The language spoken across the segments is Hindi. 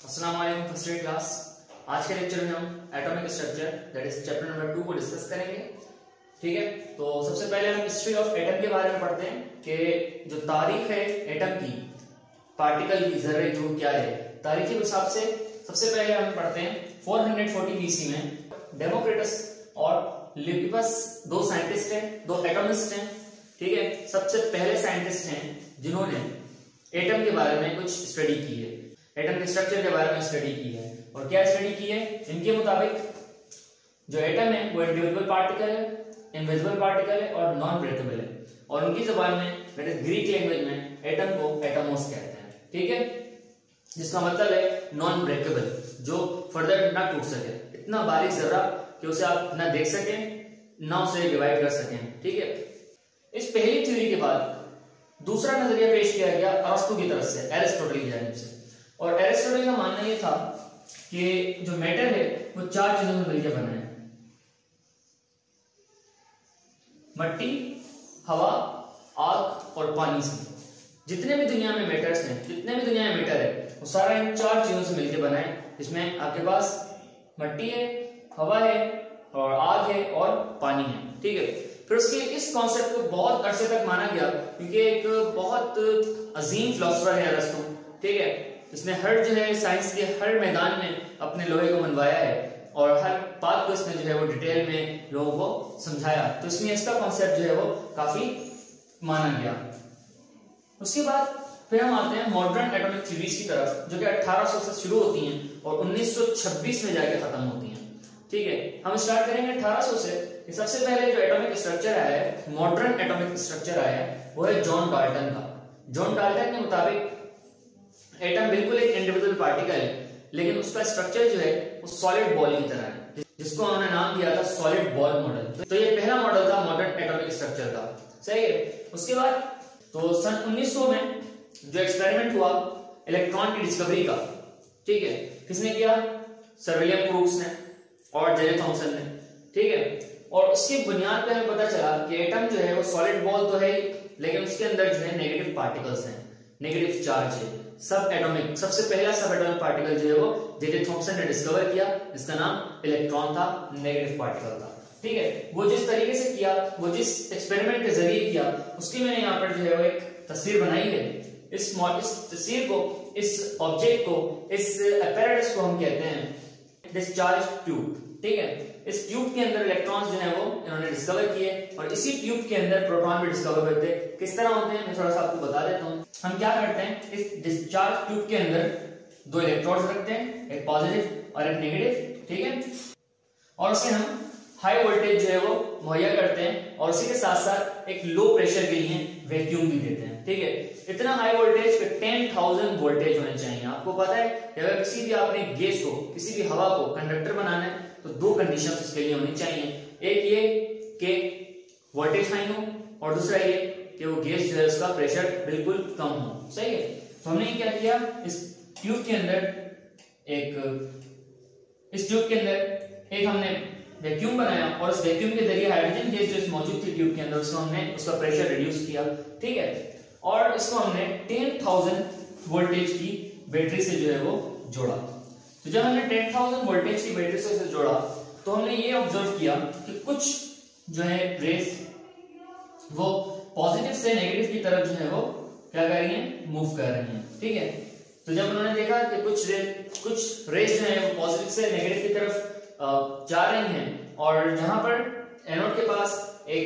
अस्सलाम वालेकुम फर्स्ट ईयर क्लास। आज के लेक्चर में हम atomic structure that is chapter number 2 को डिस्कस करेंगे। ठीक है, तो सबसे पहले हम हिस्ट्री ऑफ एटम के बारे में पढ़ते हैं कि जो तारीख है एटम की, पार्टिकल की, जर्रे जो क्या है, तारीख के हिसाब से सबसे पहले हम पढ़ते हैं 440 बीसी में डेमोक्रिटस और लिपिपस दो साइंटिस्ट हैं, दो एटॉमिस्ट हैं। ठीक है, सबसे पहले साइंटिस्ट हैं जिन्होंने एटम के बारे में कुछ स्टडी की है, एटम के स्ट्रक्चर के बारे में स्टडी की है। और क्या स्टडी की है? इनके मुताबिक जो एटम है वो इंडिविजुअल पार्टिकल है, इनविजिबल पार्टिकल है और नॉन ब्रेकेबल है। और उनकी जबान में दैट इज ग्रीक लैंग्वेज में एटम को एटमोस कहते हैं। ठीक है, जिसका मतलब है नॉन ब्रेकेबल, जो फर्दर ना टूट सके, इतना बारीक जर्रा कि उसे आप ना देख सकें ना उसे डिवाइड कर सकें। ठीक है, इस पहली थ्योरी के बाद दूसरा नजरिया पेश किया गया अरस्तु की तरफ से, एरिस्टोटल की जानिब से। और एरिस्टोटल का मानना यह था कि जो मैटर है वो चार चीजों से मिलकर बना है: मिट्टी, हवा, आग और पानी से। जितने भी दुनिया में मैटर्स हैं, जितने भी दुनिया में मैटर है, वो सारा इन चार चीजों से मिलकर बना है, जिसमें आपके पास मिट्टी है, हवा है और आग है और पानी है। ठीक है, फिर उसके इस कॉन्सेप्ट को बहुत अरसे तक माना गया क्योंकि एक बहुत अजीम फिलोसोफर है अरस्तु। ठीक है, इसने हर जो है साइंस के हर मैदान में अपने लोहे को मनवाया है और हर बात को इसने जो है वो डिटेल में लोगों को समझाया, तो इसमें इसका कॉन्सेप्ट जो है वो काफी माना गया। उसके बाद फिर हम आते हैं मॉडर्न एटॉमिक थ्योरीज की तरफ, जो कि 1800 से शुरू होती हैं और 1926 में जाके खत्म होती हैं। ठीक है, हम स्टार्ट करेंगे 1800 से। सबसे पहले जो एटॉमिक स्ट्रक्चर आया है, मॉडर्न एटॉमिक स्ट्रक्चर आया है, वो है जॉन डाल्टन का। जॉन डाल्टन के मुताबिक एटम बिल्कुल एक इंडिविजुअल पार्टिकल है, लेकिन उसका स्ट्रक्चर जो है वो सॉलिड बॉल की तरह है, जिसको उन्होंने नाम दिया था सॉलिड बॉल मॉडल। तो ये पहला मॉडल था मॉडर्न एटॉमिक स्ट्रक्चर का। सही है। उसके बाद तो सन 1900 में जो एक्सपेरिमेंट हुआ इलेक्ट्रॉन की डिस्कवरी का, ठीक है, किसने किया? सर विलियम क्रूक्स ने और जे थॉमसन ने। ठीक है, और उसकी बुनियाद पे हमें पता चला कि एटम जो है वो सॉलिड बॉल तो है, लेकिन उसके अंदर जो है नेगेटिव पार्टिकल्स हैं, नेगेटिव चार्ज है, सब एटॉमिक। सबसे पहला सब एटॉमिक पार्टिकल जो है वो जे थॉमसन ने डिस्कवर किया, जिसका नाम इलेक्ट्रॉन था, नेगेटिव पार्टिकल था। ठीक है, वो जिस तरीके से किया, वो जिस एक्सपेरिमेंट के जरिए किया, उसकी मैंने यहाँ पर जो है वो एक तस्वीर बनाई है। इस तस्वीर को, इस ऑब्जेक्ट को, इस अपैरेटस को हम कहते हैं डिस्चार्ज ट्यूब। ठीक है, इस ट्यूब के अंदर इलेक्ट्रॉन्स जो है वो इन्होंने डिस्कवर किए और इसी ट्यूब के अंदर प्रोटॉन भी डिस्कवर करते हैं। किस तरह होते हैं मैं थोड़ा सा आपको बता देता हूँ। हम क्या करते हैं, इस डिस्चार्ज ट्यूब के अंदर दो इलेक्ट्रोड्स रखते हैं, एक पॉजिटिव और एक नेगेटिव। ठीक है, और उसे हम हाई वोल्टेज जो है वो मुहैया करते हैं और उसी के साथ साथ एक लो प्रेशर के लिए वैक्यूम भी देते हैं। ठीक है, इतना हाई वोल्टेज 10,000 वोल्टेज होने चाहिए। आपको पता है कि अगर किसी भी आपने गैस को, किसी भी हवा को कंडक्टर बनाना है तो दो कंडीशन इसके लिए होनी चाहिए। एक ये कि वोल्टेज हाई हो और दूसरा ये कि वो गैस जो है उसका प्रेशर बिल्कुल कम हो। सही है, तो हमने क्या किया, इस ट्यूब के अंदर एक हमने वैक्यूम बनाया और उस वैक्यूम के जरिए हाइड्रोजन गैस जो मौजूद थी ट्यूब के अंदर, उसको हमने उसका प्रेशर रिड्यूस किया। ठीक है, और इसको हमने 10,000 वोल्टेज की बैटरी से जो है वो जोड़ा। तो जब हमने 10,000 वोल्टेज की बैटरी से उसे जोड़ा तो हमने ये ऑब्जर्व किया कि कुछ जो है रेस वो पॉजिटिव से नेगेटिव की तरफ जो है वो क्या कर रही हैं, मूव कर रही हैं। ठीक है, तो जब उन्होंने देखा कि कुछ रेस जो है वो पॉजिटिव से नेगेटिव की तरफ जा रही हैं और जहां पर एनोड के पास एक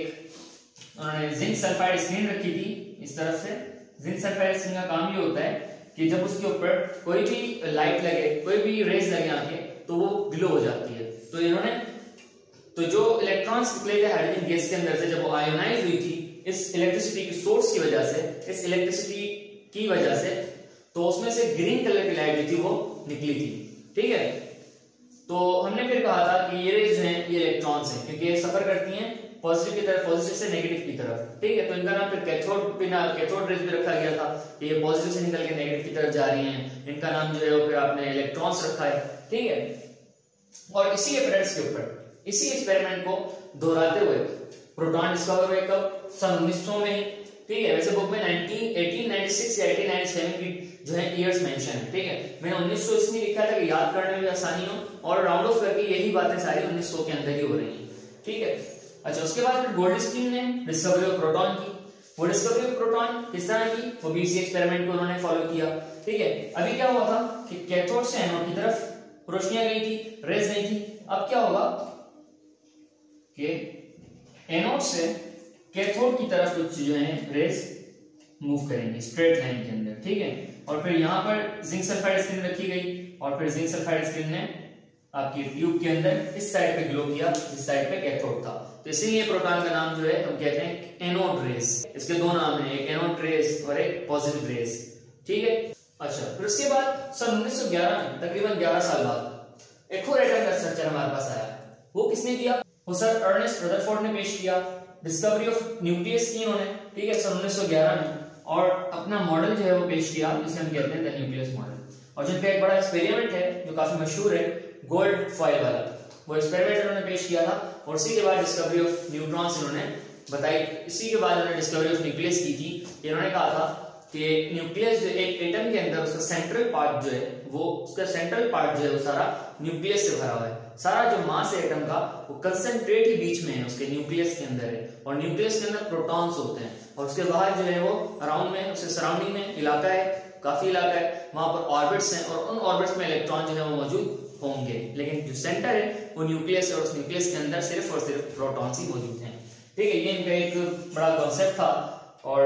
उन्होंने जिंक सल्फाइड स्क्रीन रखी थी इस तरफ से। जिंक सल्फाइड स्क्रीन का काम ये होता है कि जब उसके ऊपर कोई भी लाइट लगे, कोई भी रेस लगे आके, तो वो ग्लो हो जाती है। तो इन्होंने जो इलेक्ट्रॉन्स निकले थे हाइड्रोजन गैस के अंदर से, जब वो आयोनाइज हुई थी इस इलेक्ट्रिसिटी की सोर्स की वजह से, इस इलेक्ट्रिसिटी की वजह से, तो उसमें से ग्रीन कलर की लाइट जो थी वो निकली थी। ठीक है, तो हमने फिर कहा था कि ये रेज हैं, ये इलेक्ट्रॉन्स हैं, क्योंकि ये सफर करती हैं पॉजिटिव की तरफ, पॉजिटिव से नेगेटिव की तरफ। ठीक है, तो इनका नाम फिर कैथोड रेज भी रखा गया था कि ये पॉजिटिव से निकल के नेगेटिव की तरफ जा रही हैं। इनका नाम जो है वो फिर आपने इलेक्ट्रॉन्स रखा है। ठीक है, और इसी अपैरेटस के ऊपर, इसी एक्सपेरिमेंट को दोहराते हुए प्रोटॉन डिस्कवर हुए कब? सन 1900 में ही। ठीक है, वैसे बुक में 1896 या 1897 की जो है ईयर्स मेंशन है। ठीक है, मैंने 1900 इसलिए लिखा था कि याद करने में भी आसानी हो, और राउंड ऑफ करके यही बातें सारी 1900 के अंदर ही हो रही हैं। ठीक है, अच्छा उसके बाद गोल्डस्टीन ने डिस्कवरी ऑफ प्रोटॉन की। वो डिस्कवरी ऑफ प्रोटॉन किस तरह की, वो बीसी एक्सपेरिमेंट को उन्होंने फॉलो किया। ठीक है, अभी क्या हुआ था कि कैथोड से एनोड की तरफ रोशनियां गई थी, रेज गई थी। अब क्या होगा कि एनोड से कैथोड की तरफ कुछ जो है रेज मूव करेंगे स्ट्रेट लाइन के अंदर। ठीक है, और फिर यहाँ पर जिंक सल्फाइड स्क्रीन रखी गई, और फिर जिंक सल्फाइड स्क्रीन ने आपकी ट्यूब के अंदर इस साइड पे ग्लो किया, इस साइड पे कैथोड था। तो इसीलिए प्रोटॉन का नाम जो है हम कहते हैं एनोड रेज। इसके दो नाम हैं, एक एनोड रेज और एक पॉजिटिव रेज। ठीक है, अच्छा फिर उसके बाद सन 1911 में तकरीबन 11 साल बाद एक और एटम का स्ट्रक्चर हमारे पास आया। वो किसने किया, वो सर अर्नेस्ट रदरफोर्ड ने पेश किया। डिस्कवरी ऑफ न्यूक्लियस की उन्होंने, ठीक है, सन 1911 में, और अपना मॉडल जो है वो पेश किया जिसे हम कहते हैं द न्यूक्लियस मॉडल। और जिनका एक बड़ा एक्सपेरिमेंट है जो काफी मशहूर है, गोल्ड फॉइल वाला, वो एक्सपेरिमेंट उन्होंने पेश किया था। और इसी के बाद डिस्कवरी ऑफ न्यूट्रॉन्स इन्होंने बताई। इसी के बाद उन्होंने डिस्कवरी ऑफ न्यूक्लियस की थी। इन्होंने कहा था कि न्यूक्लियस जो एक एटम के अंदर उसका सेंट्रल पार्ट जो है वो, उसका सेंट्रल पार्ट जो है वो सारा न्यूक्लियस से भरा हुआ है। सारा जो मास है एटम का वो कंसंट्रेट ही बीच में है, उसके न्यूक्लियस के अंदर है, और न्यूक्लियस के अंदर प्रोटॉन्स होते हैं, और उसके बाहर जो है वो अराउंड में, उसके सराउंडिंग में इलाका है, काफी इलाका है, वहां पर ऑर्बिट्स हैं, और उन ऑर्बिट्स में इलेक्ट्रॉन जो है वो मौजूद होंगे। लेकिन जो सेंटर है वो न्यूक्लियस है, और उस न्यूक्लियस के अंदर सिर्फ और सिर्फ प्रोटॉन्स ही मौजूद हैं। ठीक है, ये इनका एक बड़ा कॉन्सेप्ट था। और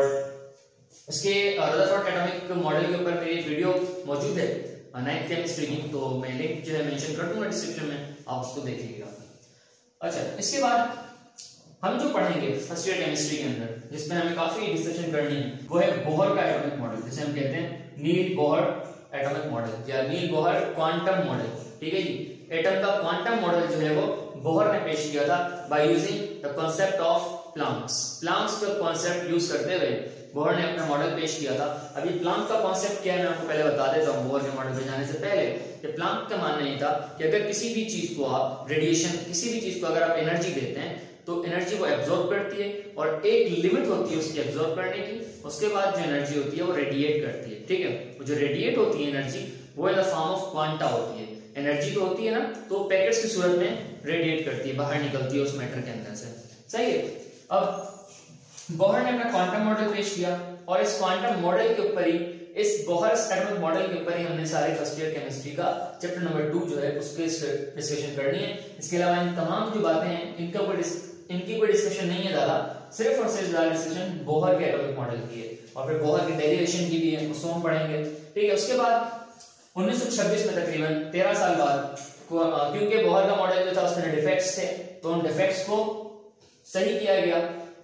इसके रदरफोर्ड एटॉमिक मॉडल के ऊपर मेरी वीडियो मौजूद है 9th केमिस्ट्री की, तो मैं लिंक जो है मेंशन कर दूंगा डिस्क्रिप्शन में, आप उसको देख लीजिएगा। अच्छा, इसके बाद हम जो पढ़ेंगे फर्स्ट ईयर केमिस्ट्री के अंदर, जिसमें हमें काफी डिस्कशन करनी है, वो है बोहर का एटॉमिक मॉडल, जिसे हम कहते हैं नील बोहर एटॉमिक मॉडल या नील बोहर क्वांटम मॉडल। ठीक है जी, एटम का क्वांटम मॉडल जो है वो बोहर ने पेश किया था by using the concept of Planck's. Planck's का कांसेप्ट यूज करते हुए बोहर ने अपना मॉडल पेश किया था। अभी प्लांक का कॉन्सेप्ट क्या है मैं आपको पहले बता देता हूँ। बोहर के मॉडल पे जाने से पहले कि प्लांक का मानना ये था कि अगर किसी भी चीज को आप रेडिएशन, किसी भी चीज को अगर आप एनर्जी देते हैं तो एनर्जी वो एब्जॉर्ब करती है, और एक लिमिट होती है उसकी एब्जॉर्ब करने की। उसके बाद जो एनर्जी होती है वो रेडिएट करती है। ठीक है, वो जो रेडिएट होती है एनर्जी वो in the form of quanta होती है। एनर्जी तो होती है ना, तो पैकेट्स की सूरत में रेडिएट करती है, बाहर निकलती है उस मैटर के अंदर से। सही है, अब बोहर ने अपना क्वांटम मॉडल पेश किया, और इस क्वांटम मॉडल के ऊपर ही, इस बोहर एटॉमिक मॉडल के ऊपर ही हमने सारे फर्स्ट ईयर केमिस्ट्री का चैप्टर नंबर 2 जो है उसके डिस्कशन करनी है। इसके अलावा इन तमाम जो बातें हैं इनकी कोई डिस्कशन नहीं है ज्यादा, सिर्फ और सिर्फ ज्यादा डिस्कशन बोहर के एटॉमिक मॉडल की है, और फिर बोहर के डेरिवेशन की भी है, उसको हम पढ़ेंगे। ठीक है, उसके बाद 1926 में तकरीबन 13 साल बाद, क्योंकि बोहर का मॉडल जो था उसमें डिफेक्ट्स थे, तो उन डिफेक्ट्स को सही किया गया।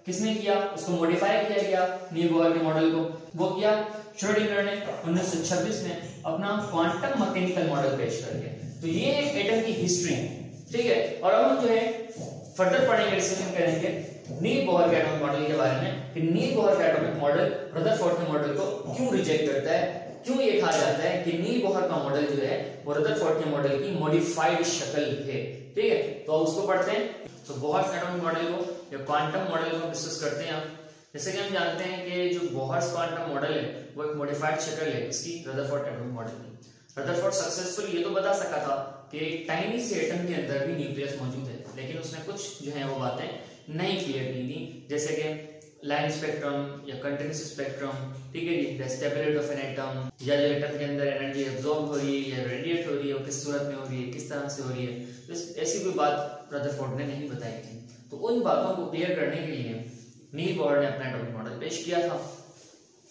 किसने किया, उसको मॉडिफाई किया गया नील बोहर के मॉडल को, वो किया श्रोडिंगर ने 1926 में अपना क्वांटम मैकेनिकल मॉडल पेश करके। तो ये एक एटम की हिस्ट्री है। ठीक है, और अब हम जो है फर्दर पढ़ेंगे, डिस्कशन करेंगे नील बोहर के एटॉमिक मॉडल के बारे में कि नील बोहर का एटॉमिक मॉडल रदरफोर्ड के मॉडल को क्यों रिजेक्ट करता है, क्यों ये कहा जाता है कि नील बोहर का मॉडल जो है वो रदरफोर्ड के मॉडल की मॉडिफाइड शक्ल है। ठीक है, तो उसको पढ़ते हैं। तो बोहर एटॉमिक मॉडल को या क्वांटम मॉडल को डिस्कस करते हैं। जैसे कि हम जानते हैं कि जो बोहर क्वांटम मॉडल है वो एक मॉडिफाइड शक्ल है इसकी, रदरफोर्ड एटॉमिक मॉडल की। रदरफोर्ड सक्सेसफुली ये तो बता सका था कि टाइनी से एटम के अंदर भी न्यूक्लियस मौजूद है, लेकिन उसने कुछ जो है वो बातें नहीं क्लियर की थी, जैसे कि लाइन स्पेक्ट्रम या कंटिन्यूस स्पेक्ट्रम। ठीक है जी, the stability of an atom, या जो एटम के अंदर एनर्जी एब्जॉर्ब हो रही है या रेडिएट हो रही है, वो किस सूरत में हो रही है, किस तरह से हो रही है, तो ऐसी कोई बात रदरफोर्ड ने नहीं बताई थी। तो उन बातों को क्लियर करने के लिए नील बोहर ने अपना एटॉमिक मॉडल पेश किया था।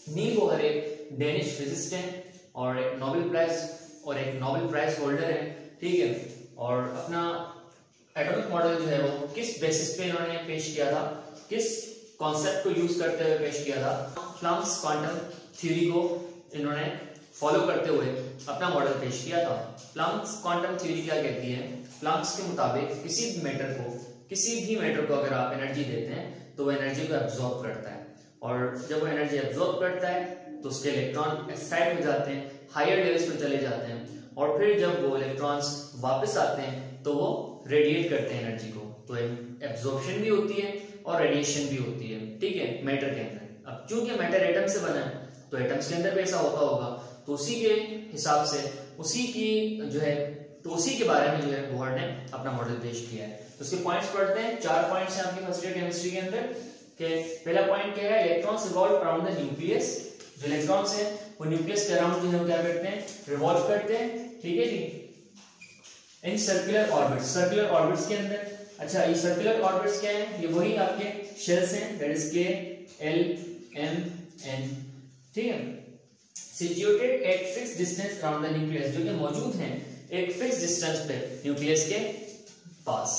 नील बोहर एक डेनिश फिजिसिस्ट है और एक नोबेल प्राइज होल्डर है। ठीक है, और अपना एटॉमिक मॉडल जो है वो किस बेसिस पे इन्होंने पेश किया था, किस कॉन्सेप्ट को यूज करते हुए पेश किया था, प्लांक्स क्वांटम थ्योरी को इन्होंने फॉलो करते हुए अपना मॉडल पेश किया था। प्लांक्स क्वांटम थ्योरी क्या कहती है, प्लांक्स के मुताबिक किसी भी मैटर को अगर आप एनर्जी देते हैं तो वो एनर्जी को एब्जॉर्ब करता है, और जब वो एनर्जी एब्जॉर्ब करता है तो उसके इलेक्ट्रॉन एक्साइट हो जाते हैं, हायर लेवल्स पे चले जाते हैं, और फिर जब वो इलेक्ट्रॉन्स वापस आते हैं तो वो रेडिएट करते हैं एनर्जी को। तो एब्जॉर्प्शन भी होती है और रेडिएशन भी होती है। ठीक है, मैटर के अंदर अब चूंकि मैटर एटम से बना है तो एटम्स के अंदर भी ऐसा होता होगा, तो उसी के हिसाब से उसी के बारे में जो है बोहर ने अपना मॉडल पेश किया है। तो उसके पॉइंट्स पढ़ते हैं। 4 पॉइंट्स हैं आपके फर्स्ट ईयर केमिस्ट्री के अंदर। के पहला पॉइंट क्या है, electrons revolve around the nucleus. जो इलेक्ट्रॉन्स हैं वो न्यूक्लियस के अराउंड जो है क्या करते हैं, रिवॉल्व करते हैं, ठीक है जी, in circular orbits, circular orbits के अंदर। अच्छा, ये सर्कुलर ऑर्बिट्स क्या है, ये वही आपके शेल्स हैं, दैट इज के एल एम एन, ठीक है, situated at fix distance around the nucleus, जो कि मौजूद हैं एक फिक्स डिस्टेंस पे न्यूक्लियस के पास,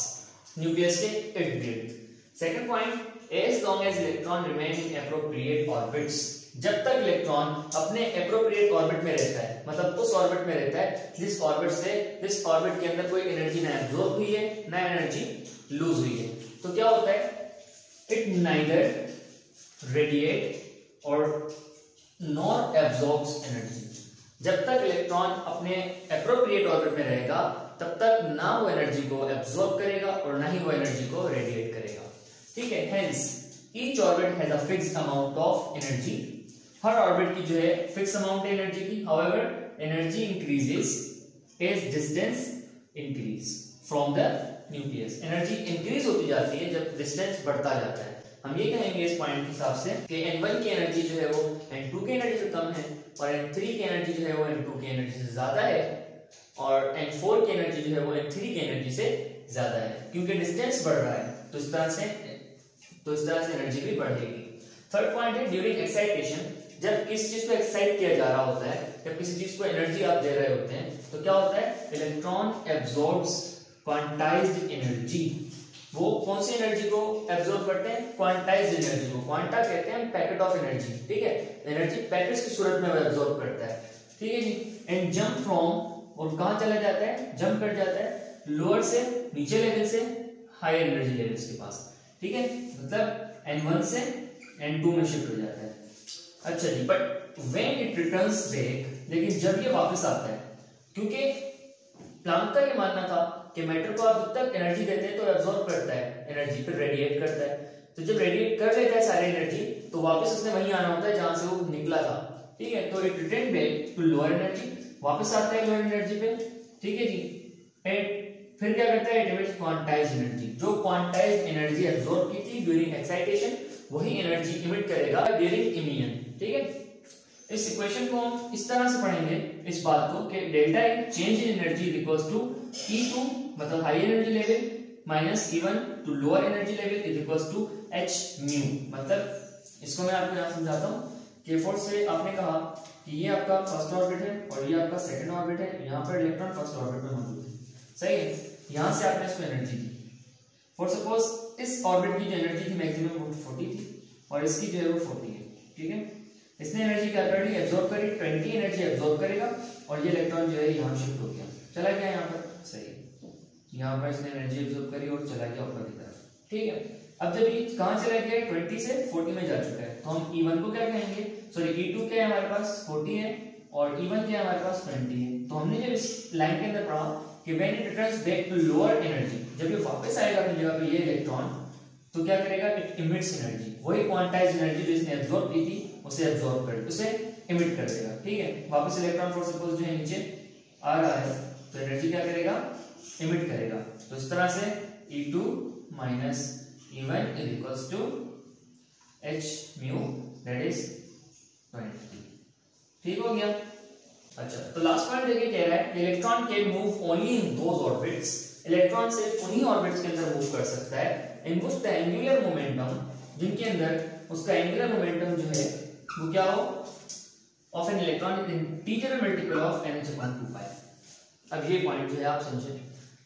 न्यूक्लियस के इर्द गिर्द। Second point, as long as electron remain in appropriate orbits, जब तक इलेक्ट्रॉन अपने appropriate orbit में रहता है, मतलब उस ऑर्बिट में रहता है जिस ऑर्बिट के अंदर कोई एनर्जी ना एब्जॉर्ब हुई है ना एनर्जी लूज हुई है, तो क्या होता है, it neither radiate or nor absorbs energy। जब तक इलेक्ट्रॉन अपने appropriate orbit में रहेगा तब तक ना वो एनर्जी को एब्जॉर्ब करेगा और ना ही वो एनर्जी को रेडिएट करेगा, ठीक है। Hence, each orbit has a fixed amount of energy। Her orbit की जो है फिक्स अमाउंट है एनर्जी की। However, energy increases as distance increase from the nucleus। Energy increase होती जाती है जब डिस्टेंस बढ़ता जाता है। हम ये कहेंगे इस पॉइंट के हिसाब से कि N1 की एनर्जी जो है वो N2 की एनर्जी से कम है और N3 की एनर्जी जो है वो N2 की एनर्जी से ज्यादा है और N4 की एनर्जी जो है वो N3 की एनर्जी से ज्यादा है, क्योंकि डिस्टेंस बढ़ रहा है तो इस तरह से एनर्जी भी बढ़ेगी। थर्ड पॉइंट है ड्यूरिंग एक्साइटेशन, जब किसी चीज को एक्साइट किया जा रहा होता है, जब किसी चीज को एनर्जी आप दे रहे होते हैं तो क्या होता है, इलेक्ट्रॉन एब्जॉर्ब्स क्वांटाइज्ड एनर्जी। वो कौन सी एनर्जी को एब्जॉर्ब करते हैं, क्वांटाइज्ड एनर्जी को। क्वांटा कहते हैं पैकेट ऑफ एनर्जी, ठीक है, एनर्जी पैकेट्स की सूरत में वो एब्जॉर्ब करता है, ठीक है जी। एंड जंप फ्रॉम, और कहां चला जाता है, जंप कर जाता है लोअर से नीचे लेवल से हायर एनर्जी लेवल्स के पास, ठीक है, मतलब N1 से N2 में शिफ्ट हो जाता है। अच्छा जी, but when it returns back, लेकिन जब ये वापस आता है, क्योंकि प्लैंक का ये मानना था कि मैटर को आप जब तक एनर्जी देते हैं तो एब्जॉर्ब करता है एनर्जी, फिर रेडिएट करता है, तो जब रेडिएट कर लेता है सारी एनर्जी तो वापस उसने वहीं आना होता है जहां से वो निकला था, ठीक है। तो it return back to lower energy, वापस आता है लोअर एनर्जी पे, ठीक है जी। एंड फिर क्या करता है, इट इमिट्स क्वांटाइज्ड एनर्जी, जो क्वांटाइज्ड एनर्जी एब्जॉर्ब की थी ड्यूरिंग एक्साइटेशन वही एनर्जी इमिट करेगा ड्यूरिंग इमिशन, ठीक है। इस इक्वेशन को हम इस तरह से पढ़ेंगे इस बात को कि delta E change in energy is equals to E2 मतलब high energy level minus E1 to lower energy level is equals to h mu. मतलब इसको मैं आपको यहां समझाता हूं कि फोर्स से आपने कहा कि ये आपका फर्स्ट ऑर्बिट है और ये आपका सेकंड ऑर्बिट है, यहां पर इलेक्ट्रॉन फर्स्ट ऑर्बिट में मौजूद है, सही है। यहां से आपने इसको एनर्जी दी, फॉर सपोज इस ऑर्बिट की जो एनर्जी थी मैक्सिमम 40 थी और इसकी जो है वो 40 है, ठीक है। इसने एनर्जी क्या कर ली, एब्जॉर्ब करी, 20 एनर्जी एब्जॉर्ब करेगा और ये इलेक्ट्रॉन जो है यहां शिफ्ट हो गया, चला गया यहां पर, सही है। यहां पर इसने एनर्जी एब्जॉर्ब करी और चला गया ऊपर की तरफ, ठीक है। अब जब ये कहां चला गया, 20 से 40 में जा चुका है, तो हम E1 को क्या कहेंगे, सॉरी E2 क्या है हमारे पास 40 है और E1 क्या है हमारे पास 20 है। तो हमने जब इस लाइन के अंदर पढ़ा कि when it returns back to lower energy, जब ये वापस आएगा अपनी जगह पे ये इलेक्ट्रॉन, तो क्या करेगा, इट इमिट्स एनर्जी, वही क्वांटाइज्ड एनर्जी जो इसने एब्जॉर्ब की थी उसे एब्जॉर्ब कर, उसे इमिट कर देगा, ठीक है। वापस इलेक्ट्रॉन फॉर सपोज जो है नीचे आ रहा है तो एनर्जी क्या करेगा, इमिट करेगा। तो इस तरह से E2 minus E1 is equals to h mu that is 20, ठीक हो गया। अच्छा, तो लास्ट पॉइंट देखिए कह रहा है electron can move only in those orbits, electron सिर्फ उन्हीं ऑर्बिट्स के अंदर मूव कर सकता है in which the angular momentum, जिनके अंदर उसका एंगुलर मोमेंटम जो है वो क्या हो, of an electron is integer multiple of nh/2π। अब ये पॉइंट जो है आप समझे,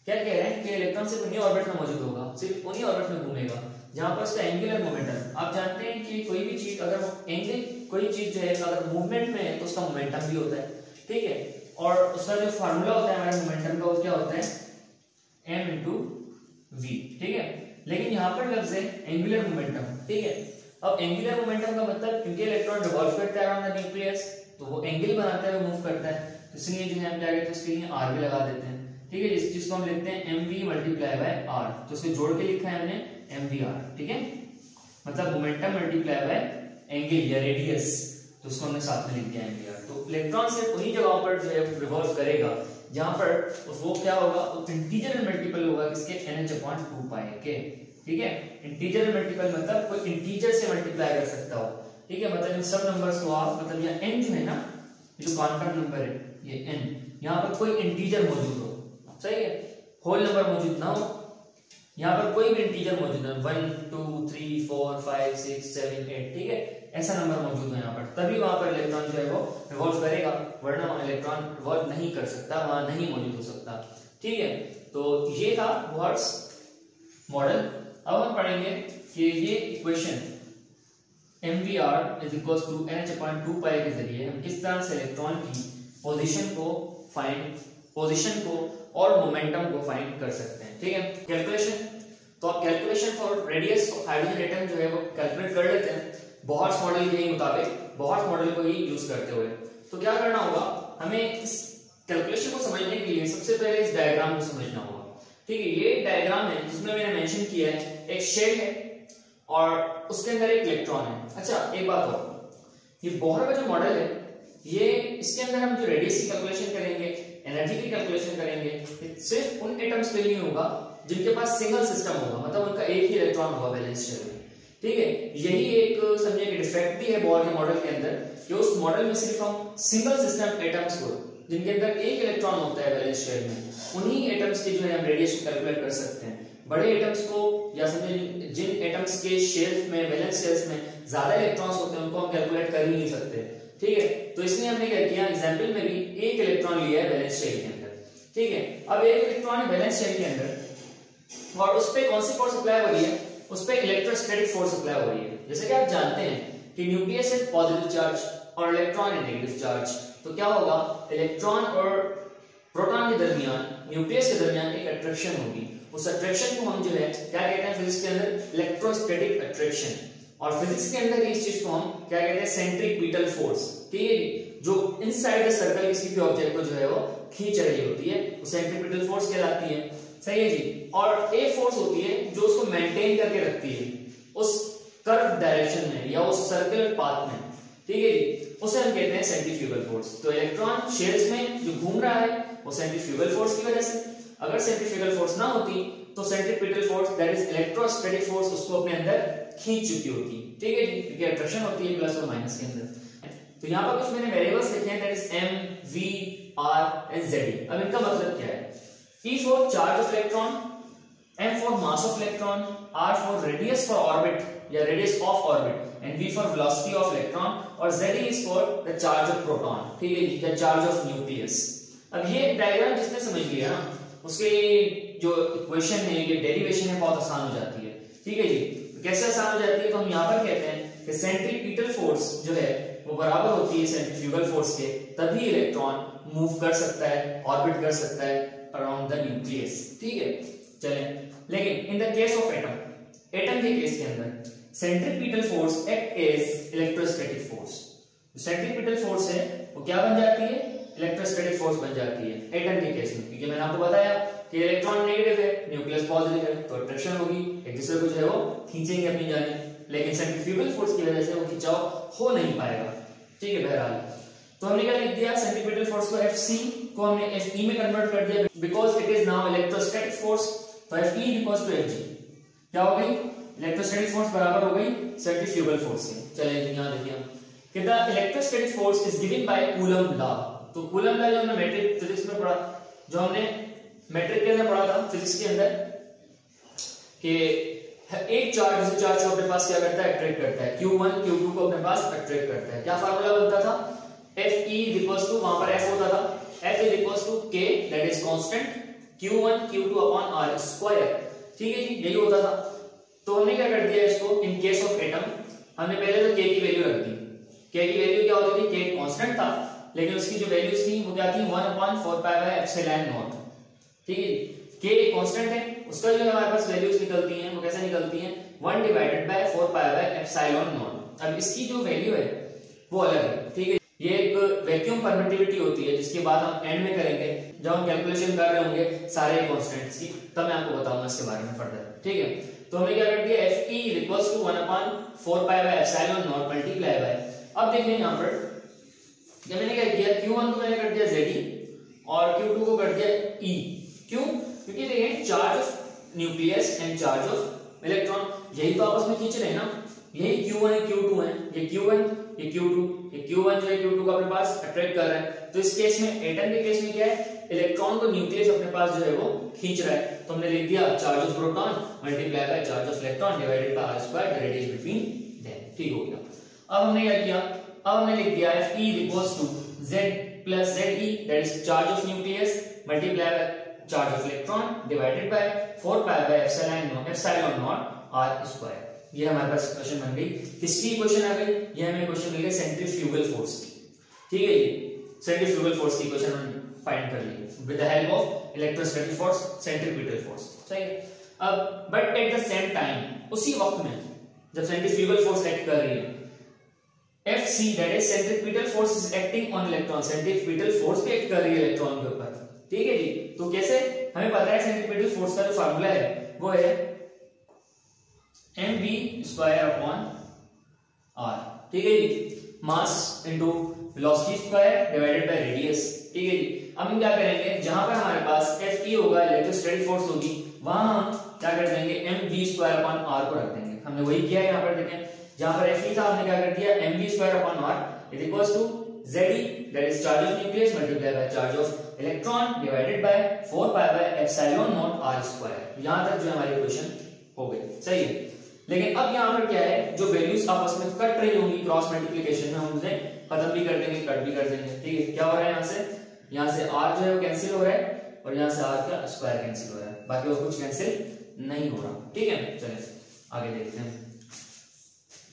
क्या कह रहे हैं कि इलेक्ट्रॉन सिर्फ उन्हीं ऑर्बिट में मौजूद होगा, सिर्फ उन्हीं ऑर्बिट में घूमेगा जहां पर उसका एंगुलर मोमेंटम, आप जानते हैं कि कोई भी चीज अगर एंगल, कोई चीज जो है अगर मूवमेंट में है तो उसका मोमेंटम भी होता है, ठीक है। और उसका जो फार्मूला होता है हमारे मोमेंटम का वो क्या होता है, m into v, ठीक है। लेकिन यहाँ पर लफ्ज है एंगुलर मोमेंटम, ठीक है। अब एंगुलर मोमेंटम का मतलब, क्योंकि इलेक्ट्रॉन रिवॉल्व करता है अराउंड द न्यूक्लियस तो वो एंगल बनाता है, वो मूव करता है, तो इसलिए जो है हम क्या कहते हैं उसके लिए r भी लगा देते हैं, ठीक है। इस चीज को हम लिखते हैं mv मल्टीप्लाई बाय r, तो इसको जोड़ के लिखा है हमने mvr, ठीक है, मतलब मोमेंटम मल्टीप्लाई बाय एंगल या रेडियस, तो उसको हमने साथ में लिख दिया MVR। तो इलेक्ट्रॉन सिर्फ उन्हीं जगहों पर जो है रिवॉल्व करेगा जहां पर वो क्या होगा, इंटीजर में मल्टीपल होगा किसके, NH/2π के। ठीक है, इंटीजर में मल्टीपल मतलब कोई इंटीजर से मल्टीप्लाई कर सकता हो। ठीक है, मतलब इन सब नंबर्स को आप मतलब यहाँ n जो है ना, ये जो क्वांटम नंबर है ये n, यहाँ पर कोई इंटीजर मौजूद हो, सही है, होल नंबर मौजूद ना हो, यहाँ पर कोई भी इंटीजर मौजूद है 1 2 3 4 5 6 7 8, ठीक है, ऐसा नंबर मौजूद है यहाँ पर, तभी वहां पर इलेक्ट्रॉन जो है वो रिवॉल्व करेगा, वरना वहां इलेक्ट्रॉन रिवॉल्व नहीं कर सकता, वहां नहीं मौजूद हो सकता। ठीक है, तो ये था बोहर्ट्ज मॉडल। अब हम पढ़ेंगे कि ये इक्वेशन MVR = NH/2π के जरिए हम किस तरह से इलेक्ट्रॉन की पोजीशन को और मोमेंटम को फाइंड कर सकते हैं। ठीक है, कैलकुलेशन, तो आप calculation for radius of hydrogen atom जो है वो कैलकुलेट कर लेते हैं बोहर्ट्ज मॉडल के ही मुताबिक, बोहर्ट्ज मॉडल को ही यूज करते हुए। तो क्या करना होगा, हमें इस कैलकुलेशन को समझने के लिए सबसे पहले इस डायग्राम को समझना होगा। ठीक है, ये डायग्राम है जिसमें मैंने मेंशन किया है एक शेल है और उसके अंदर एक इलेक्ट्रॉन है। अच्छा एक बात और, ये बोहर का जो मॉडल है ये, इसके अंदर हम जो रेडियस की कैलकुलेशन करेंगे, एनर्जी की कैलकुलेशन करेंगे, सिर्फ उन एटम्स के लिए होगा जिनके पास सिंगल सिस्टम होगा, मतलब उनका एक ही इलेक्ट्रॉन होगा वैलेंस शेल में। ठीक है, यही एक समझिए कि डिफेक्ट भी है बोहर के मॉडल के अंदर कि उस मॉडल में सिर्फ हम सिंगल सिस्टम एटम्स को, जिनके अंदर एक इलेक्ट्रॉन होता है वैलेंस शेल में, उन्हीं एटम्स की जो है हम रेडियस को कैलकुलेट कर सकते हैं। बड़े एटम्स को या समझिए जिन एटम्स के शेल्स में, वैलेंस शेल्स में ज्यादा इलेक्ट्रॉन्स होते हैं, उनको हम कैलकुलेट कर ही नहीं सकते। ठीक है, तो इसलिए हमने क्या किया, एग्जांपल में भी एक इलेक्ट्रॉन लिया है वैलेंस शेल के अंदर। ठीक है, अब एक इलेक्ट्रॉन है वैलेंस शेल के अंदर और उस पे कौन सी फोर्स अप्लाई हो रही है, उस पे इलेक्ट्रोस्टैटिक फोर्स अप्लाई हो रही है। जैसे कि आप जानते हैं कि न्यूक्लियस है पॉजिटिव चार्ज और इलेक्ट्रॉन है नेगेटिव चार्ज, तो क्या होगा, इलेक्ट्रॉन और प्रोटॉन के दरमियान, न्यूक्लियस के दरमियान एक अट्रैक्शन होगी। उस अट्रैक्शन को हम जो है क्या कहते हैं फिजिक्स के अंदर, इलेक्ट्रोस्टैटिक अट्रैक्शन, और फिजिक्स के अंदर इस चीज को हम क्या कहते हैं, सेंट्रीपिटल फोर्स। ठीक है, जो इनसाइड द सर्कल किसी भी ऑब्जेक्ट को जो है वो खींच रही होती है, वो सेंट्रीपिटल फोर्स कहलाती है। सही है जी, और एक फोर्स होती है जो उसको मेंटेन करके रखती है उस कर्व डायरेक्शन में या उस सर्कुलर पाथ में। ठीक है जी, उसे हम कहते हैं सेंट्रीफ्यूगल फोर्स। तो इलेक्ट्रॉन शेल्स में जो घूम रहा है वो सेंट्रीफ्यूगल फोर्स की वजह से, अगर सेंट्रीफ्यूगल फोर्स ना होती तो centripetal force that is electrostatic force उसको अपने अंदर खींच चुकी होती। ठीक है जी, क्योंकि अट्रैक्शन होती है प्लस और माइनस के अंदर। तो यहाँ पर कुछ मैंने वेरिएबल्स लिखे हैं, that is M, V, R and Z। अब इनका मतलब क्या है, E for charge of electron, M for mass of electron, R for radius for orbit या radius of orbit, and V for velocity of electron, और Z is for the charge of proton। ठीक है जी, the charge of nucleus। अब ये डायग्राम जिसने समझ लिया ना, उसके जो इक्वेशन है, ये डेरिवेशन है, बहुत आसान हो जाती है। ठीक है जी, कैसे आसान हो जाती है, तो हम यहाँ पर कहते हैं कि सेंट्रीपिटल फोर्स जो है वो बराबर होती है सेंट्रीफ्यूगल फोर्स के, तभी इलेक्ट्रॉन मूव कर सकता है, ऑर्बिट कर सकता है अराउंड द न्यूक्लियस। ठीक है, चलें, लेकिन in the case of atom, atom के केस के अंदर centripetal force act as electrostatic force. Centripetal force है वो क्या बन जाती है, इलेक्ट्रोस्टैटिक फोर्स बन जाती है एटम के केस में, क्योंकि मैंने आपको बताया कि इलेक्ट्रॉन नेगेटिव है, न्यूक्लियस पॉजिटिव है, तो अट्रैक्शन होगी, एक दूसरे को जो है वो खींचेंगे अपनी जानिब, लेकिन सेंट्रीफ्यूगल फोर्स की वजह से वो खिंचाव हो नहीं पाएगा। ठीक है, बहरहाल तो हमने क्या लिख दिया, सेंट्रीपिटल फोर्स को Fc को हमने Fe में कन्वर्ट कर दिया, because it is now electrostatic force. तो Fe इक्वल्स टू Fg क्या हो गई, इलेक्ट्रोस्टैटिक फोर्स बराबर हो गई सेंट्रीफ्यूगल फोर्स के। चलिए यहां देखिए कि the electrostatic force is given by coulomb law. तो कूलम्ब लॉ जो हमने मैट्रिक फिजिक्स में पढ़ा, जो हमने मैट्रिक के अंदर पढ़ा था फिजिक्स के अंदर, कि एक चार्ज दूसरे चार्ज को अपने पास क्या करता है, अट्रैक्ट करता है, Q1 Q2 को अपने पास अट्रैक्ट करता है। क्या फार्मूला बनता था, Fe इक्वल्स टू, वहां पर F होता था, F is equals to K that is constant, Q1 Q2 upon R square. ठीक है जी, यही होता था। तो हमने क्या कर दिया इसको, इन केस ऑफ एटम हमने पहले तो K की वैल्यू रख दी। K की वैल्यू क्या होती थी, K कांस्टेंट था, लेकिन उसकी जो वैल्यूज थी वो क्या थी, 1/4πε0। ठीक है, K कांस्टेंट है, उसका जो हमारे पास वैल्यूज निकलती हैं वो कैसे निकलती हैं, 1/4πε0। अब इसकी जो वैल्यू है वो अलग है। ठीक है, ये एक वैक्यूम परमिटिविटी होती है, जिसके बाद हम एंड में करेंगे जब हम कैलकुलेशन कर रहे होंगे सारे कांस्टेंट्स की, तब मैं आपको बताऊंगा इसके बारे में फर्दर। ठीक है, तो हमने क्या कर दिया Fe equals to 1/4 pi by epsilon naught multiply by, अब देखिए यहाँ पर जब मैंने क्या किया Q1 को मैंने कर दिया Ze और Q2 को कर दिया E, क्यों? क्योंकि देखिए charge of nucleus and charge of electron यही तो आपस में खींच रहे हैं ना, यही Q1 है Q2 है, ये Q1 ये Q2, ये Q1 जो है Q2 को अपने पास अट्रैक्ट कर रहा है। तो इस केस में एटम के केस में क्या है, इलेक्ट्रॉन को न्यूक्लियस अपने पास जो है वो खींच रहा है, तो हमने लिख दिया charge of proton multiply by charge of electron divided bye r square the radius between them, ठीक हो गया। अब हमने क्या किया, अब हमने लिख दिया Fe equals to Z plus Ze that is charge of nucleus multiply by charge of electron divided by 4 pi by epsilon naught r square. ये हमारे पास इक्वेशन बन गई। किसकी इक्वेशन आ गई, ये हमें इक्वेशन मिल गई सेंट्रीफ्यूगल फोर्स की, ठीक है। ये सेंट्रीफ्यूगल फोर्स की इक्वेशन हमने फाइंड कर ली with the help of electrostatic force, centripetal force, सही है। अब but at the same time उसी वक्त में जब सेंट्रीफ्यूगल फोर्स एक्ट कर रही है Fc that is centripetal force is acting on electron, centripetal force भी एक्ट कर रही है इलेक्ट्रॉन के ऊपर, ठीक है जी। तो कैसे, हमें पता है सेंट्रीपिटल फोर्स का जो फार्मूला है वो है mv स्क्वायर अपॉन r, ठीक है जी, mass into velocity square divided by radius, ठीक है जी। अब हम क्या करेंगे, जहां पर हमारे पास Fe होगा इलेक्ट्रोस्टैटिक फोर्स होगी, वहां हम क्या कर देंगे mv स्क्वायर अपॉन r को रख देंगे। हमने वही किया है, यहां पर देखें जहां पर Fe था हमने क्या कर दिया mv square upon r is equals to Ze that is charge of nucleus multiply by charge of electron divided by 4 pi by epsilon naught r square. यहां तक जो हमारी इक्वेशन हो गई, सही है। लेकिन अब यहाँ पर क्या है, जो वैल्यूज आपस में कट रही होंगी क्रॉस मल्टीप्लिकेशन में, हम उन्हें खत्म भी कर देंगे, कट भी कर देंगे, ठीक है। क्या हो रहा है, यहाँ से r जो है वो कैंसिल हो रहा है और यहाँ से r का स्क्वायर कैंसिल हो रहा है, बाकी और कुछ कैंसिल नहीं हो रहा, ठीक है। चलिए आगे देखते हैं,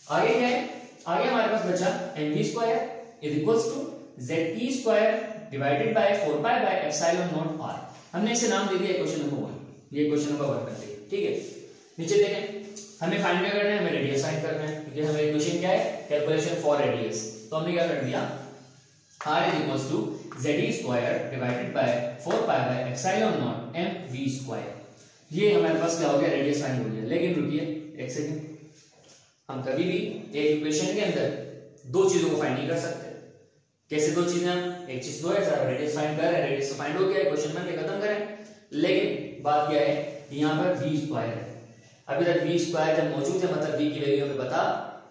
आगे क्या है, आगे हमारे पास बचा mv square is equals to Ze square divided by 4 pi by epsilon naught r। हमने इसे नाम दे दिया इक्वेशन नंबर 1, ये इक्वेशन नंबर 1 कर दी, ठीक है। नीचे देखें, हमें फाइंड क्या करना है, हमें रेडियस फाइंड करना है, क्योंकि हमें इक्वेशन क्या है, कैलकुलेशन फॉर रेडियस। तो हमने क्या कर दिया, r is equals to Ze square divided by 4 pi by epsilon naught mv square. ये हमारे पास क्या हो गया, रेडियस फाइंड हो गया। लेकिन रुकिए एक सेकंड, हम कभी भी एक इक्वेशन के अंदर दो चीजों को फाइंड नहीं कर सकते। कैसे दो चीजें, हम एक चीज तो है सर रेडियस फाइंड कर रहे हैं, रेडियस तो फाइंड हो गया, क्वेश्चन में खत्म करें। लेकिन बात क्या है, यहाँ पर v स्क्वायर है, अभी तक v स्क्वायर जब मौजूद है मतलब v की वैल्यू हमें पता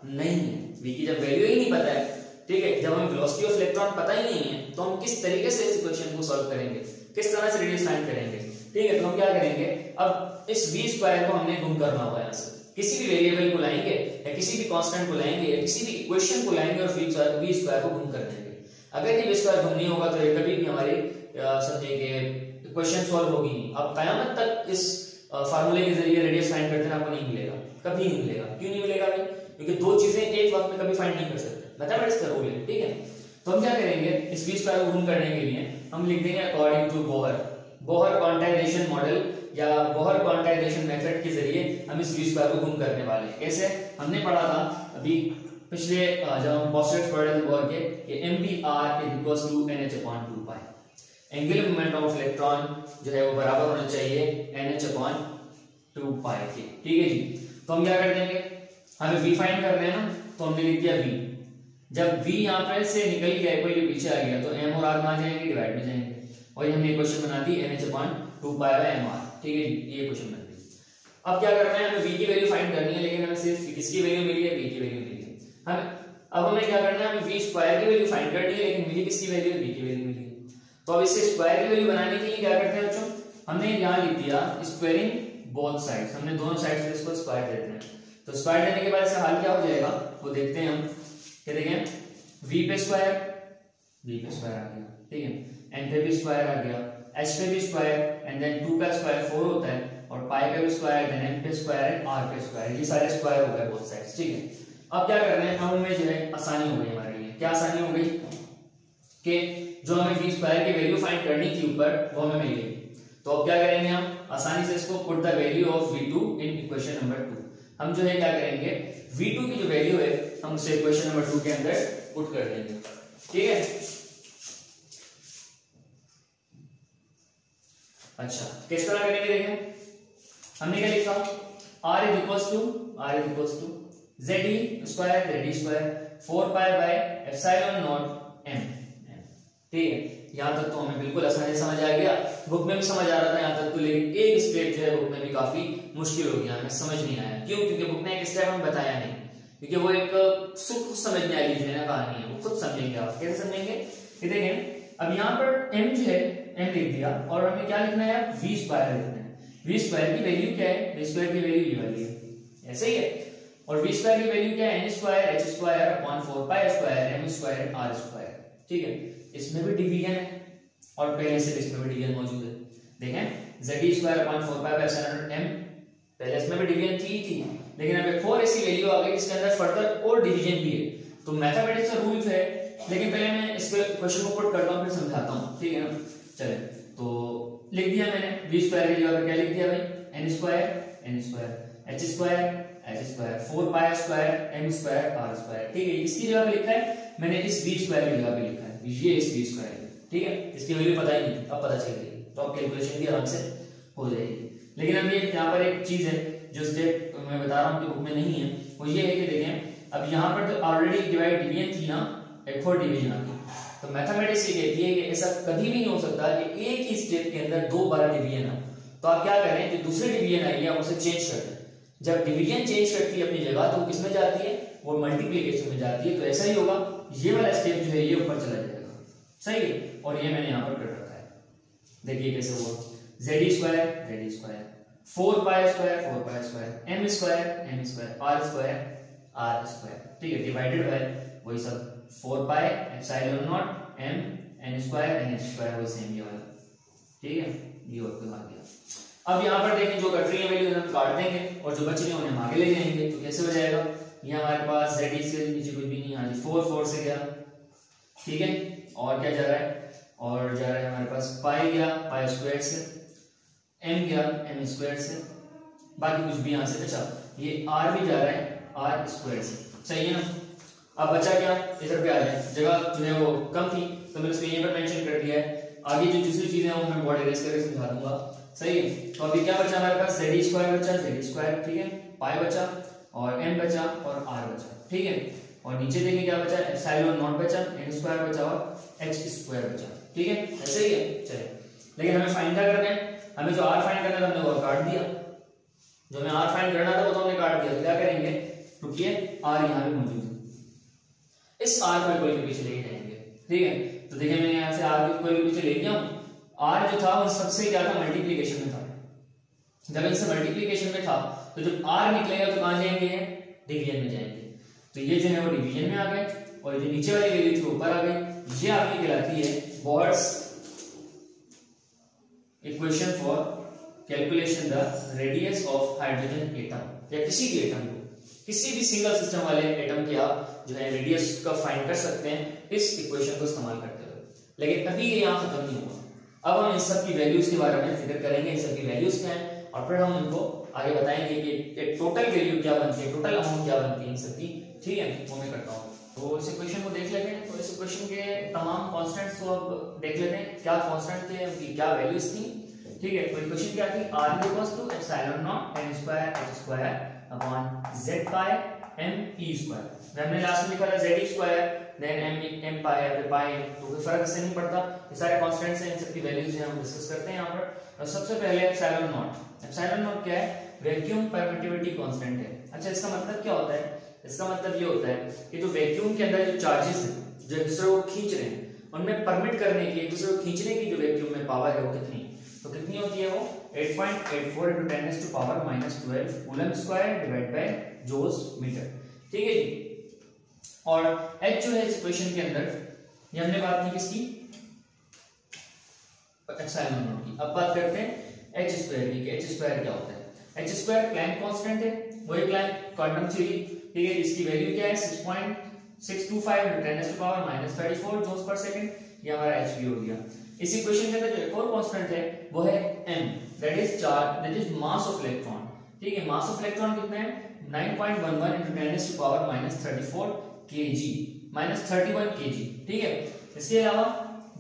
नहीं है, v की जब वैल्यू ही नहीं पता है, ठीक है, जब हमें वेलोसिटी ऑफ इलेक्ट्रॉन पता ही नहीं है, तो हम किस तरीके से इस इक्वेशन को सॉल्व करेंगे, किस तरह से रेडियस फाइंड करेंगे, ठीक है। तो हम क्या करेंगे, अब इस v स्क्वायर को हमने गुम करना होगा, यहाँ से किसी भी वेरिएबल को लाएंगे या किसी भी कांस्टेंट को लाएंगे या किसी भी इक्वेशन को लाएंगे और v स्क्वायर को गुम कर देंगे। अगर ये v स्क्वायर गुम नहीं होगा तो ये कभी भी हमारी समझे कि इक्वेशन सॉल्व होगी नहीं। अब कयामत तक इस फार्मूले के जरिए रेडियस फाइंड करते हैं आपको नहीं मिलेगा, कभी नहीं मिलेगा। क्यों नहीं मिलेगा भाई, क्योंकि दो चीजें एक वक्त में कभी फाइंड नहीं कर सकते, मैथमेटिक्स का रूल है, ठीक है। तो हम क्या करेंगे, इस v स्क्वायर को गुम करने के लिए हम लिख देंगे according to Bohr quantization model या बोहर क्वांटाइजेशन मेथड के जरिए हम इस v स्क्वायर को गुम करने वाले हैं। कैसे, हमने पढ़ा था अभी पिछले जब हम पोस्टुलेट्स पढ़ रहे थे बोहर के कि mvr is equals to nh/2 pi, angular moment of electron जो है वो बराबर होना चाहिए nh/2 पाई के, ठीक है जी। तो हम क्या कर देंगे, हमें v फाइंड करना है ना, तो हमने लिख दिया v। जब v यहाँ पर से निकल गया, कोई ये पीछे आ गया, तो m और r कहाँ जाएंगे, डिवाइड में जाएंगे, और ये हमने इक्वेशन बना दी nh/2 पाई बाय mr, ठीक है जी, ये इक्वेशन बन गई। अब क्या करना है, हमें v की वैल्यू फाइंड करनी है, लेकिन हमें सिर्फ किसकी वैल्यू मिली है, v की वैल्यू मिली है। अब हमें क्या करना है, हमें v स्क्वायर की वैल्यू फाइंड करनी है, लेकिन मिली किसकी वैल्यू, v की वैल्यू मिली है। तो अब इससे स्क्वायर की वैल्यू बनाने के लिए क्या करते हैं बच्चों, हमने यहाँ लिख दिया स्क्वायरिंग बोथ साइड्स, हमने दोनों साइड से इसको स्क्वायर दे देना है। तो स्क्वायर देने के बाद इसका हल क्या हो जाएगा वो देखते हैं हम। क्या देखें, v पे स्क्वायर आ गया, ठीक है, n पे भी स्क्वायर आ गया, h पे भी स्क्वायर, एंड देन 2 का स्क्वायर 4 होता है, और पाई का भी स्क्वायर, देन m पे स्क्वायर एंड r पे स्क्वायर, ये सारे स्क्वायर हो गए बोथ साइड्स, ठीक है। अब क्या करना है, अब हमें जो है आसानी हो गई हमारे लिए। क्या आसानी हो गई कि जो हमें v स्क्वायर की वैल्यू फाइंड करनी थी ऊपर, वो हमें मिल गई। तो अब क्या करेंगे, हम आसानी से इसको put the value of v2 in equation number 2। हम जो है क्या करेंगे, v2 की जो वैल्यू है हम उसे इक्वेशन नंबर 2 के अंदर पुट कर देंगे, ठीक है। अच्छा, किस तरह करेंगे, देखें हमने क्या लिखा, R is equals to ZE square 4 pi by epsilon naught m। ठीक है, यहाँ तक तो हमें बिल्कुल आसानी से समझ आ गया, बुक में भी समझ आ रहा था यहाँ तक तो, लेकिन एक स्टेप जो है बुक में भी काफी मुश्किल हो गया, हमें समझ नहीं आया। क्यों? क्योंकि बुक ने एक स्टेप हमें बताया नहीं, क्योंकि वो एक खुद समझने वाली जो है ना कहानी है, वो खुद समझेंगे। आप कैसे समझेंगे? ये देखें, अब यहाँ पर m जो है m लिख दिया, और हमें क्या लिखना है? v स्क्वायर लिखना है। v स्क्वायर की वैल्यू क्या है? v स्क्वायर की वैल्यू ये वाली है, ऐसे ही है। और v स्क्वायर की वैल्यू क्या है? n square h square upon 4 pi square m square r square. ठीक है, इसमें भी डिवीजन है और पहले से इसमें भी डिवीजन मौजूद है। देखें, ZE square upon 4 pi epsilon m, पहले इसमें भी डिवीजन थी, लेकिन अब एक और ऐसी वैल्यू आ गई जिसके अंदर फर्दर और डिवीजन भी है। तो मैथमेटिक्स का रूल है, लेकिन पहले मैं इस क्वेश्चन को पुट करता हूं, फिर समझाता हूं। ठीक है ना, चले तो लिख दिया मैंने, v स्क्वायर की जगह पे क्या लिख दिया भाई? n square h square 4 pi square m square r square. ठीक है, इसकी जगह पे लिखा है मैंने, इस v स्क्वायर की जगह पे लिखा है, ये इस v स्क्वायर। ठीक है, इसकी वैल्यू पता ही नहीं, अब पता चल गई, तो अब कैलकुलेशन भी आराम से हो जाएगी। लेकिन अब ये यहाँ पर एक चीज है जो स्टेप मैं बता रहा हूँ कि बुक में नहीं है, वो ये है कि देखें, अब यहाँ पर तो ऑलरेडी डिवीजन थी ना, एक और डिवीजन आ गई। तो मैथमेटिक्स ये कहती है कि ऐसा कभी भी नहीं हो सकता कि एक ही स्टेप के अंदर दो बार डिवीजन हो। तो आप क्या करें, जो दूसरी डिवीजन आई है आप उसे चेंज कर दें। जब डिवीजन चेंज करती है अपनी जगह, तो किसमें जाती है? वो मल्टीप्लिकेशन में जाती है। तो ऐसा ही होगा, ये वाला स्टेप जो है ये ऊपर चला जाएगा, सही है। और ये मैंने यहाँ पर कर रखा है, देखिए कैसे हुआ। ZE square 4 pi square m square r square. ठीक है, डिवाइडेड बाय वही सब 4 pi epsilon naught m n square n square, वही सेम ये वाला। ठीक है, ये और आ गया। अब यहाँ पर देखें, जो कट रही है वैल्यू हम काट देंगे और जो बच रही है उन्हें हम आगे ले जाएंगे। तो कैसे हो जाएगा? ये हमारे पास ZE से नीचे कुछ भी नहीं, हाँ जी 4 से गया। ठीक है, और क्या जा रहा है? और जा रहा है हमारे पास पाई गया पाई स्क्वायर से, m गया m स्क्वायर से, बाकी कुछ भी यहाँ से बचा। ये r भी जा रहा है r स्क्वायर से, सही है ना। अब बचा क्या? इधर पे आ जाए, जगह जो है वो कम थी तो मैंने उसको यहीं पर मेंशन कर दिया है। आगे जो दूसरी चीजें हैं वो मैं बॉडी रेस करके समझा दूंगा, सही है। तो अभी क्या बचा हमारे पास? ZE स्क्वायर बचा, ZE स्क्वायर, ठीक है, पाई बचा और m बचा और r बचा। ठीक है, और नीचे देखिए क्या बचा? एप्सिलॉन नॉट बचा, n स्क्वायर बचा और h स्क्वायर बचा। ठीक है, ऐसे ही है। चलिए, लेकिन हमें फाइंड क्या करना है? हमें जो r फाइंड करना था हमने वो काट दिया, जो हमें r फाइंड करना था वो तो हमने काट दिया। तो क्या करेंगे? रुकिए, r यहाँ पे मौजूद है, इस r को इक्वल के पीछे लेके जाएंगे। ठीक है, तो देखिए मैंने यहाँ से r को इक्वल के पीछे ले गया हूँ। r जो था वो सबसे क्या था? मल्टीप्लिकेशन में था। जब इनसे मल्टीप्लिकेशन में था तो जब r निकलेगा तो कहाँ जाएंगे? डिवीजन में जाएंगे। तो ये जो है वो डिवीजन में आ गए और जो नीचे वाली वैल्यू थी ऊपर आ गई। ये आपकी कहलाती है boards equation for calculation the radius of hydrogen atom, या किसी भी एटम को, किसी भी सिंगल सिस्टम वाले एटम के आप जो है रेडियस का फाइंड कर सकते हैं इस इक्वेशन को इस्तेमाल करते हुए। लेकिन अभी ये यहाँ खत्म नहीं हुआ, अब हम इन सब की वैल्यूज के बारे में जिक्र करेंगे, इन सब की वैल्यूज क्या है, और फिर हम उनको आगे बताएंगे कि टोटल वैल्यू क्या बनती है, टोटल अमाउंट क्या बनती है इन सब की। ठीक है, वो मैं करता हूँ। तो इस इक्वेशन को देख लेते हैं। तो इस इक्वेशन के तमाम कांस्टेंट्स को अब देख लेते हैं, क्या कांस्टेंट थे, उनकी क्या वैल्यूज थी। ठीक है, तो इक्वेशन क्या थी? r equals to epsilon naught n square h square upon z pi m e square. हमने लास्ट में लिखा था ZE square, then m pi है, फिर पाई, तो कोई फर्क इससे नहीं पड़ता। ये सारे कांस्टेंट्स हैं, इन सब की वैल्यूज हैं, हम डिस्कस करते हैं यहाँ पर। सबसे पहले एप्सिलॉन नॉट। एप्सिलॉन नॉट क्या है? वैक्यूम परमिटिविटी कांस्टेंट है। अच्छा, इसका मतलब क्या होता है? इसका मतलब ये होता है कि जो वैक्यूम के अंदर जो चार्जेस हैं जो एक दूसरे को खींच रहे हैं, उनमें परमिट करने की, एक दूसरे को खींचने की जो वैक्यूम में पावर है वो कितनी, तो कितनी होती है वो? 8.84 × 10⁻⁻12 coulomb square divide by joules metre. ठीक है जी। और h जो है इस इक्वेशन के अंदर, ये हमने बात की किसकी? एप्सिलॉन नॉट की। अब बात करते हैं h स्क्वायर की। h स्क्वायर क्या होता है? h स्क्वायर प्लैंक कांस्टेंट है, वही प्लैंक क्वांटम थ्योरी। ठीक है, इसकी वैल्यू क्या है? 6.625 × 10⁻34 जूल्स पर सेकंड। ये हमारा h भी हो गया। इस इक्वेशन के अंदर जो एक और कांस्टेंट है वो है m, that is charge, that is mass of electron. ठीक है, मास ऑफ इलेक्ट्रॉन कितना है? 9.11 × 10⁻34 kg, -31 kg। ठीक है, इसके अलावा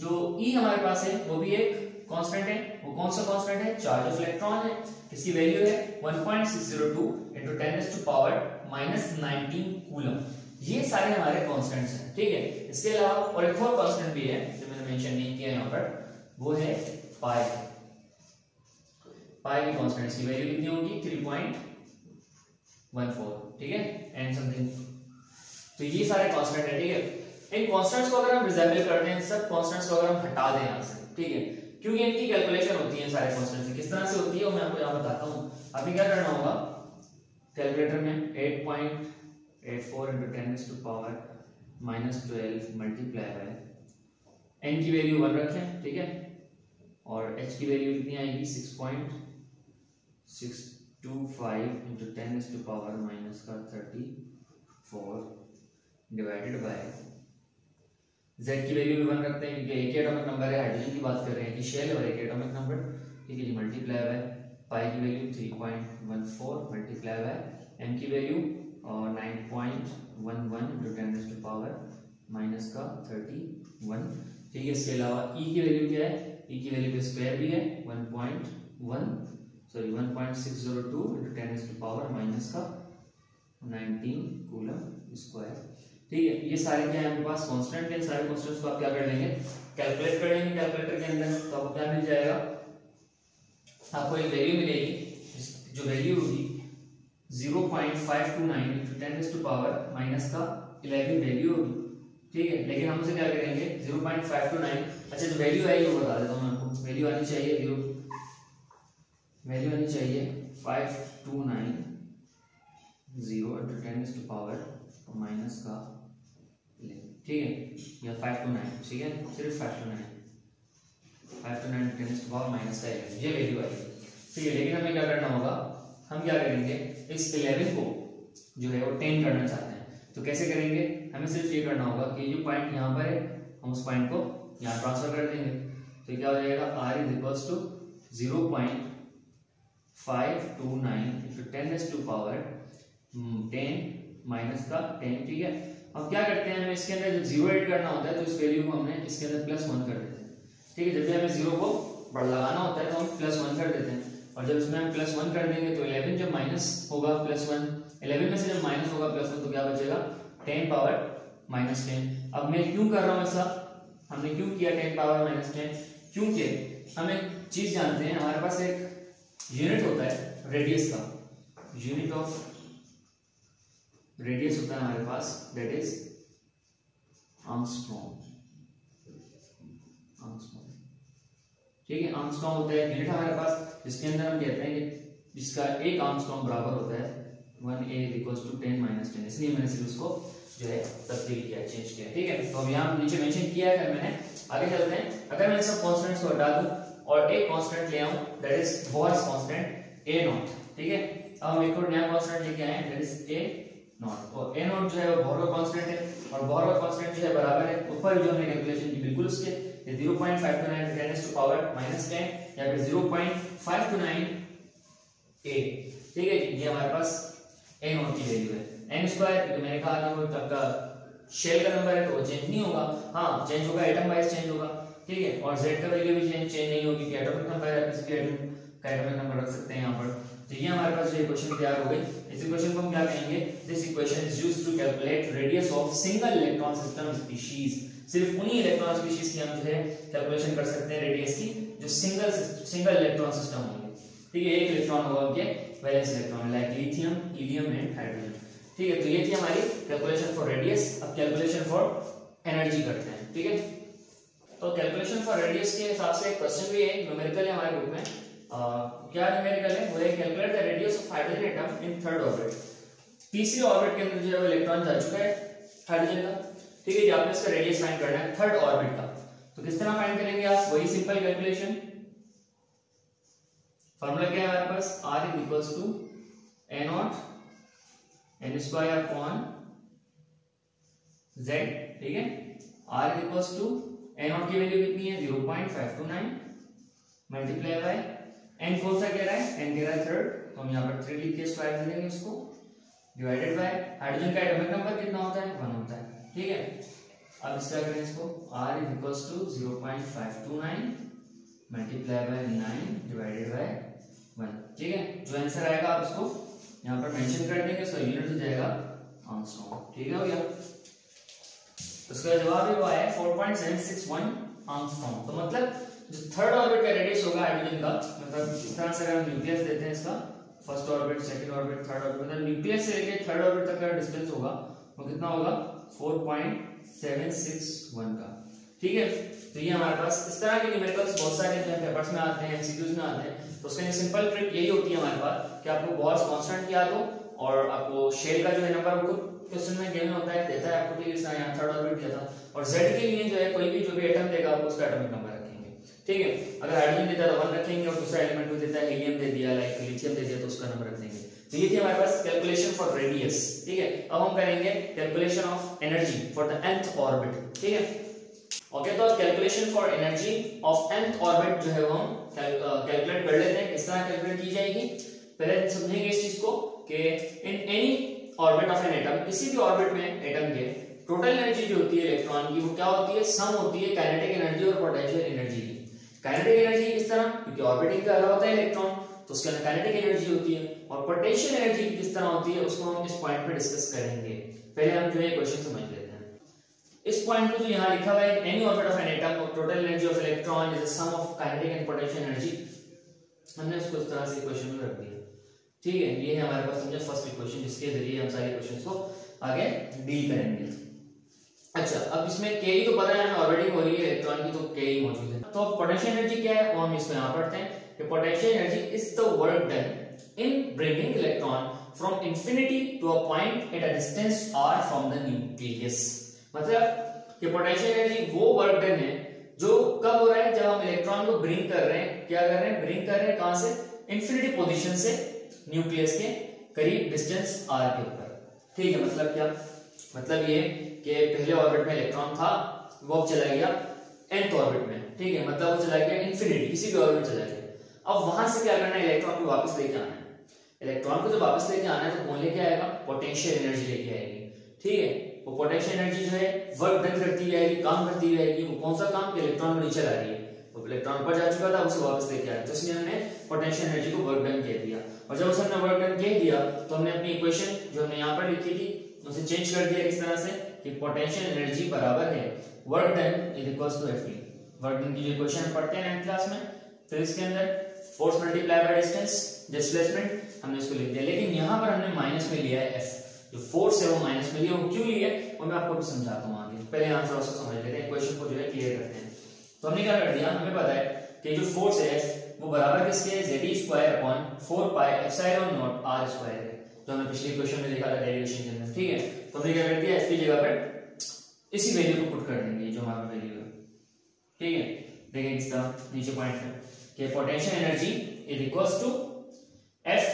जो E हमारे पास है वो भी एक कांस्टेंट है, वो कौन सा कांस्टेंट है, चार्ज ऑफ इलेक्ट्रॉन है, इसकी वैल्यू है 1.602 into 10⁻⁻19 कूलम। ये सारे हमारे कांस्टेंट्स हैं, ठीक है। इसके अलावा और एक और कांस्टेंट भी है जो मैंने मेंशन नहीं किया यहाँ पर, वो है पाई। पाई की कांस्टेंट, इसकी वैल्यू कितनी होगी 3.14, ठीक है, एंड समथिंग। तो ये सारे कांस्टेंट है, ठीक है। इन कांस्टेंट्स को अगर हम रिजेंबल करते हैं, सब कांस्टेंट्स को अगर हम हटा दें यहाँ से, ठीक है, क्योंकि इनकी कैलकुलेशन होती है सारे कांस्टेंट्स की, किस तरह से होती है वो मैं आपको यहाँ बताता हूँ। अभी क्या करना होगा, कैलकुलेटर में 8.84 into 10⁻⁻12 मल्टीप्लाई बाय n की वैल्यू 1 रखें, ठीक है, और h की वैल्यू कितनी आएगी 6.625 into 10⁻�34 डिवाइडेड बाय z की वैल्यू भी 1 रखते हैं क्योंकि एक ही एटॉमिक नंबर है, हाइड्रोजन की बात कर रहे हैं कि शेल और एक एटॉमिक नंबर, ठीक है जी, मल्टीप्लाई बाय पाई की वैल्यू 3.14 मल्टीप्लाई बाय m की वैल्यू 9.11 into 10⁻⁻31, ठीक है। इसके अलावा e की वैल्यू क्या है, e की वैल्यू का स्क्वायर भी है 1.602 into 10⁻⁻19 कूलम स्क्वायर, ठीक है। ये सारे क्या है हमारे पास कांस्टेंट है, सारे कांस्टेंट्स को आप क्या कर लेंगे, कैलकुलेट कर लेंगे कैलकुलेटर के अंदर, तो आपको क्या मिल जाएगा, आपको एक वैल्यू मिलेगी, जो वैल्यू होगी 0.529 into 10⁻⁻11 वैल्यू होगी, ठीक है। लेकिन हम उसे क्या करेंगे 0.529, अच्छा जो वैल्यू आई वो बता देता हूँ मैं आपको, वैल्यू आनी चाहिए 5290 into 10⁻⁻11, ठीक है, या 529, ठीक है, सिर्फ 529 10⁻⁻11 ये वैल्यू आई, ठीक है। लेकिन हमें क्या करना होगा, हम क्या करेंगे, इस 11 को जो है वो 10 करना चाहते हैं, तो कैसे करेंगे, हमें सिर्फ ये करना होगा कि जो पॉइंट यहाँ पर है हम उस पॉइंट को यहाँ ट्रांसफर कर देंगे, तो क्या हो जाएगा r = 0.529 into 10⁻10, ठीक है। अब क्या करते हैं, हमें इसके अंदर जब जीरो ऐड करना होता है तो इस वैल्यू को हमने इसके अंदर +1 कर देते हैं, ठीक है। जब भी हमें जीरो को बढ़ लगाना होता है तो हम +1 कर देते हैं, और जब इसमें हम +1 कर देंगे तो 11 जब माइनस होगा +1, 11 में से जब माइनस होगा +1 तो क्या बचेगा 10⁻−10। अब मैं क्यों कर रहा हूँ ऐसा, हमने क्यों किया 10⁻−10, क्योंकि हम एक चीज जानते हैं, हमारे पास एक यूनिट होता है रेडियस का, यूनिट ऑफ रेडियस होता है हमारे पास, दैट इज आर्मस्ट्रॉन्ग, ठीक है। आर्मस्ट्रॉन्ग होता है यूनिट हमारे पास, जिसके अंदर हम कहते हैं कि जिसका एक आर्मस्ट्रॉन्ग बराबर होता है 1A = 10⁻10, इसलिए मैंने सिर्फ उसको जो है तब्दील किया, चेंज किया, ठीक है। तो अब यहाँ नीचे मेंशन किया है मैंने, आगे चलते हैं। अगर मैं सब कांस्टेंट्स को हटा दूं और एक कांस्टेंट ले आऊं, that is Bohr's constant A0, ठीक है। अब हम एक और नया कांस्टेंट लेके आए, दैट इज A0, और A0 जो है वो बोहर का कांस्टेंट है, और बोहर का कांस्टेंट जो है बराबर है ऊपर जो हमने कैलकुलेशन की बिल्कुल उसके 0.529 into 10⁻⁻10 या फिर 0.529A, ठीक है। ये हमारे पास A0 की वैल्यू है, n स्क्वायर, क्योंकि मैंने कहा कि वो आपका शेल का नंबर है तो वो चेंज नहीं होगा, हाँ चेंज होगा एटम वाइज चेंज होगा, ठीक है। और z का वैल्यू भी चेंज नहीं होगी कि एटॉमिक नंबर है, किसी भी एटम का एटॉमिक नंबर रख सकते हैं यहाँ पर। तो ये हमारे पास जो इक्वेशन तैयार हो गई, इस इक्वेशन को हम क्या कहेंगे, this equation is used to calculate radius of single electron system species. सिर्फ उन्हीं इलेक्ट्रॉन स्पीशीज की हम जो है कैलकुलेशन कर सकते हैं रेडियस की, जो सिंगल इलेक्ट्रॉन सिस्टम होंगे, ठीक है। एक इलेक्ट्रॉन होगा उनके valence electron, like lithium, helium and hydrogen, ठीक है। तो ये थी हमारी कैलकुलेशन फॉर रेडियस। अब कैलकुलेशन फॉर एनर्जी करते हैं, ठीक है। तो कैलकुलेशन फॉर रेडियस के हिसाब से एक क्वेश्चन भी है, न्यूमेरिकल है हमारे बुक में, क्या न्यूमेरिकल है, वो है calculate the radius of hydrogen atom in third orbit. तीसरी ऑर्बिट के अंदर जो है वो इलेक्ट्रॉन जा चुका है हाइड्रोजन का, ठीक है। आपने इसका रेडियस फाइंड करना है थर्ड ऑर्बिट का, तो किस तरह फाइंड करेंगे आप, वही सिंपल कैलकुलेशन, फार्मूला क्या है हमारे पास, R = A0 n² upon z, ठीक है। R = A0 की वैल्यू कितनी है 0.529 मल्टीप्लाई बाय n कौन सा कह रहा है, n कह रहा है थर्ड, तो हम यहाँ पर 3 लिख के स्क्वायर कर देंगे इसको, डिवाइडेड बाय हाइड्रोजन का एटॉमिक नंबर कितना होता है 1 होता है, ठीक है। अब इसका करें इसको, R = 0.529 multiply by 9 divided by 1। ठीक है, जो आंसर आएगा आप इसको यहाँ पर मेंशन कर देंगे, उसका यूनिट हो जाएगा आर्मस्ट्रॉन्ग। ठीक है हो गया, उसका जवाब है वो आया 4.761 आर्मस्ट्रॉन्ग। तो मतलब जो थर्ड ऑर्बिट का रेडियस होगा हाइड्रोजन का, मतलब इस तरह से अगर हम न्यूक्लियस देते हैं इसका, first orbit, second orbit, third orbit, मतलब न्यूक्लियस से लेके थर्ड ऑर्बिट तक का डिस्टेंस होगा वो कितना होगा 4.761 का। ठीक है, तो ये हमारे पास इस तरह के न्यूमेरिकल्स बहुत सारे जो पेपर्स में आते हैं, एमसीक्यूज में आते हैं। तो उसके लिए सिंपल ट्रिक यही होती है हमारे पास कि आपको बॉल्स कांस्टेंट याद हो और आपको शेल का जो है नंबर वो क्वेश्चन में गिवन होता है, देता है आपको, ठीक है, यहाँ थर्ड ऑर्बिट दिया था, और जेड के लिए जो है कोई भी जो भी एटम देगा आपको उसका एटॉमिक नंबर रखेंगे। ठीक है, अगर हाइड्रोजन देता है तो 1 रखेंगे और दूसरा एलिमेंट को देता है हीलियम दे दिया, लाइक लिथियम दे दिया तो उसका नंबर रख देंगे। तो ये थी हमारे पास कैलकुलेशन फॉर रेडियस। ठीक है, अब हम करेंगे calculation of energy for the nth orbit. ठीक है, ओके, तो calculation for energy of nth orbit जो है वो हम कैलकुलेट कर लेते हैं। किस तरह कैलकुलेट की जाएगी, पहले समझेंगे इस चीज को कि in any orbit of an atom, किसी भी ऑर्बिट में एटम के टोटल एनर्जी जो होती है इलेक्ट्रॉन की वो क्या होती है, सम होती है काइनेटिक एनर्जी और पोटेंशियल एनर्जी की। काइनेटिक एनर्जी किस तरह, क्योंकि ऑर्बिटिंग कर रहा होता है इलेक्ट्रॉन तो उसके अंदर काइनेटिक एनर्जी होती है, और पोटेंशियल एनर्जी किस तरह होती है उसको हम इस पॉइंट पे डिस्कस करेंगे। पहले हम जो है क्वेश्चन समझ लेते हैं। इस पॉइंट पे जो यहाँ लिखा हुआ है any orbit of an atom total energy of electron is the sum of kinetic and potential energy, हमने इसको इस तरह से क्वेश्चन में रख दिया। ठीक है, ये है हमारे पास समझे फर्स्ट इक्वेशन, जिसके जरिए हम सारे क्वेश्चंस को आगे डील करेंगे। अच्छा, अब इसमें के ही तो पता है हमें, ऑर्बिटिंग हो रही है इलेक्ट्रॉन की तो के ही मौजूद है। तो पोटेंशियल एनर्जी क्या है वो हम इसको यहाँ पढ़ते हैं कि potential energy is the work done in bringing electron from infinity to a point at a distance r from the nucleus. मतलब कि पोटेंशियल एनर्जी वो वर्क डन है जो कब हो रहा है, जब हम इलेक्ट्रॉन को ब्रिंग कर रहे हैं। क्या कर रहे हैं, ब्रिंग कर रहे हैं कहां से, इन्फिनिटी पोजीशन से न्यूक्लियस के करीब डिस्टेंस r के ऊपर। ठीक है, मतलब क्या, मतलब ये कि पहले ऑर्बिट में इलेक्ट्रॉन था वो अब चला गया nth ऑर्बिट में। ठीक है, मतलब वो चला गया इन्फिनिटी, किसी भी ऑर्बिट चला गया। अब वहां से क्या करना है, इलेक्ट्रॉन को वापस लेके आना है। इलेक्ट्रॉन को जब वापस लेके आना है तो कौन लेके आएगा, पोटेंशियल एनर्जी लेके आएगी। ठीक है, वो पोटेंशियल एनर्जी जो है वर्क डन करती जाएगी, काम करती जाएगी। वो कौन सा काम, कि इलेक्ट्रॉन को नीचे ला रही है, वो इलेक्ट्रॉन ऊपर जा चुका था उसे वापस लेके आया, तो इसलिए हमने पोटेंशियल एनर्जी को वर्क डन कह दिया। और जब उसे हमने वर्क डन कह दिया तो हमने अपनी इक्वेशन जो हमने यहाँ पर लिखी थी उसे चेंज कर दिया इस तरह से कि पोटेंशियल एनर्जी बराबर है work done is equals to F. Work done की जो इक्वेशन पढ़ते हैं 9th क्लास में, फिर इसके अंदर force multiply by distance, displacement, हमने इसको लिख दिया। लेकिन यहाँ पर हमने माइनस में लिया है एफ, जो फोर्स है वो माइनस में लिया। वो क्यों लिया वो मैं आपको भी समझाता हूँ आगे, पहले आंसर उसको समझ लेते हैं, क्वेश्चन को जो है क्लियर करते हैं। तो हमने क्या कर दिया, हमें पता है कि जो फोर्स है एफ वो बराबर किसके है, Z square upon 4 pi epsilon naught R square है, जो हमने पिछले क्वेश्चन में देखा था डेरिवेशन के अंदर। ठीक है, तो हमने क्या कर दिया, एफ की जगह पर इसी वैल्यू को पुट कर देंगे जो हमारा वैल्यू है। ठीक है, देखिए इस तरह नीचे पॉइंट है कि potential energy is equals to F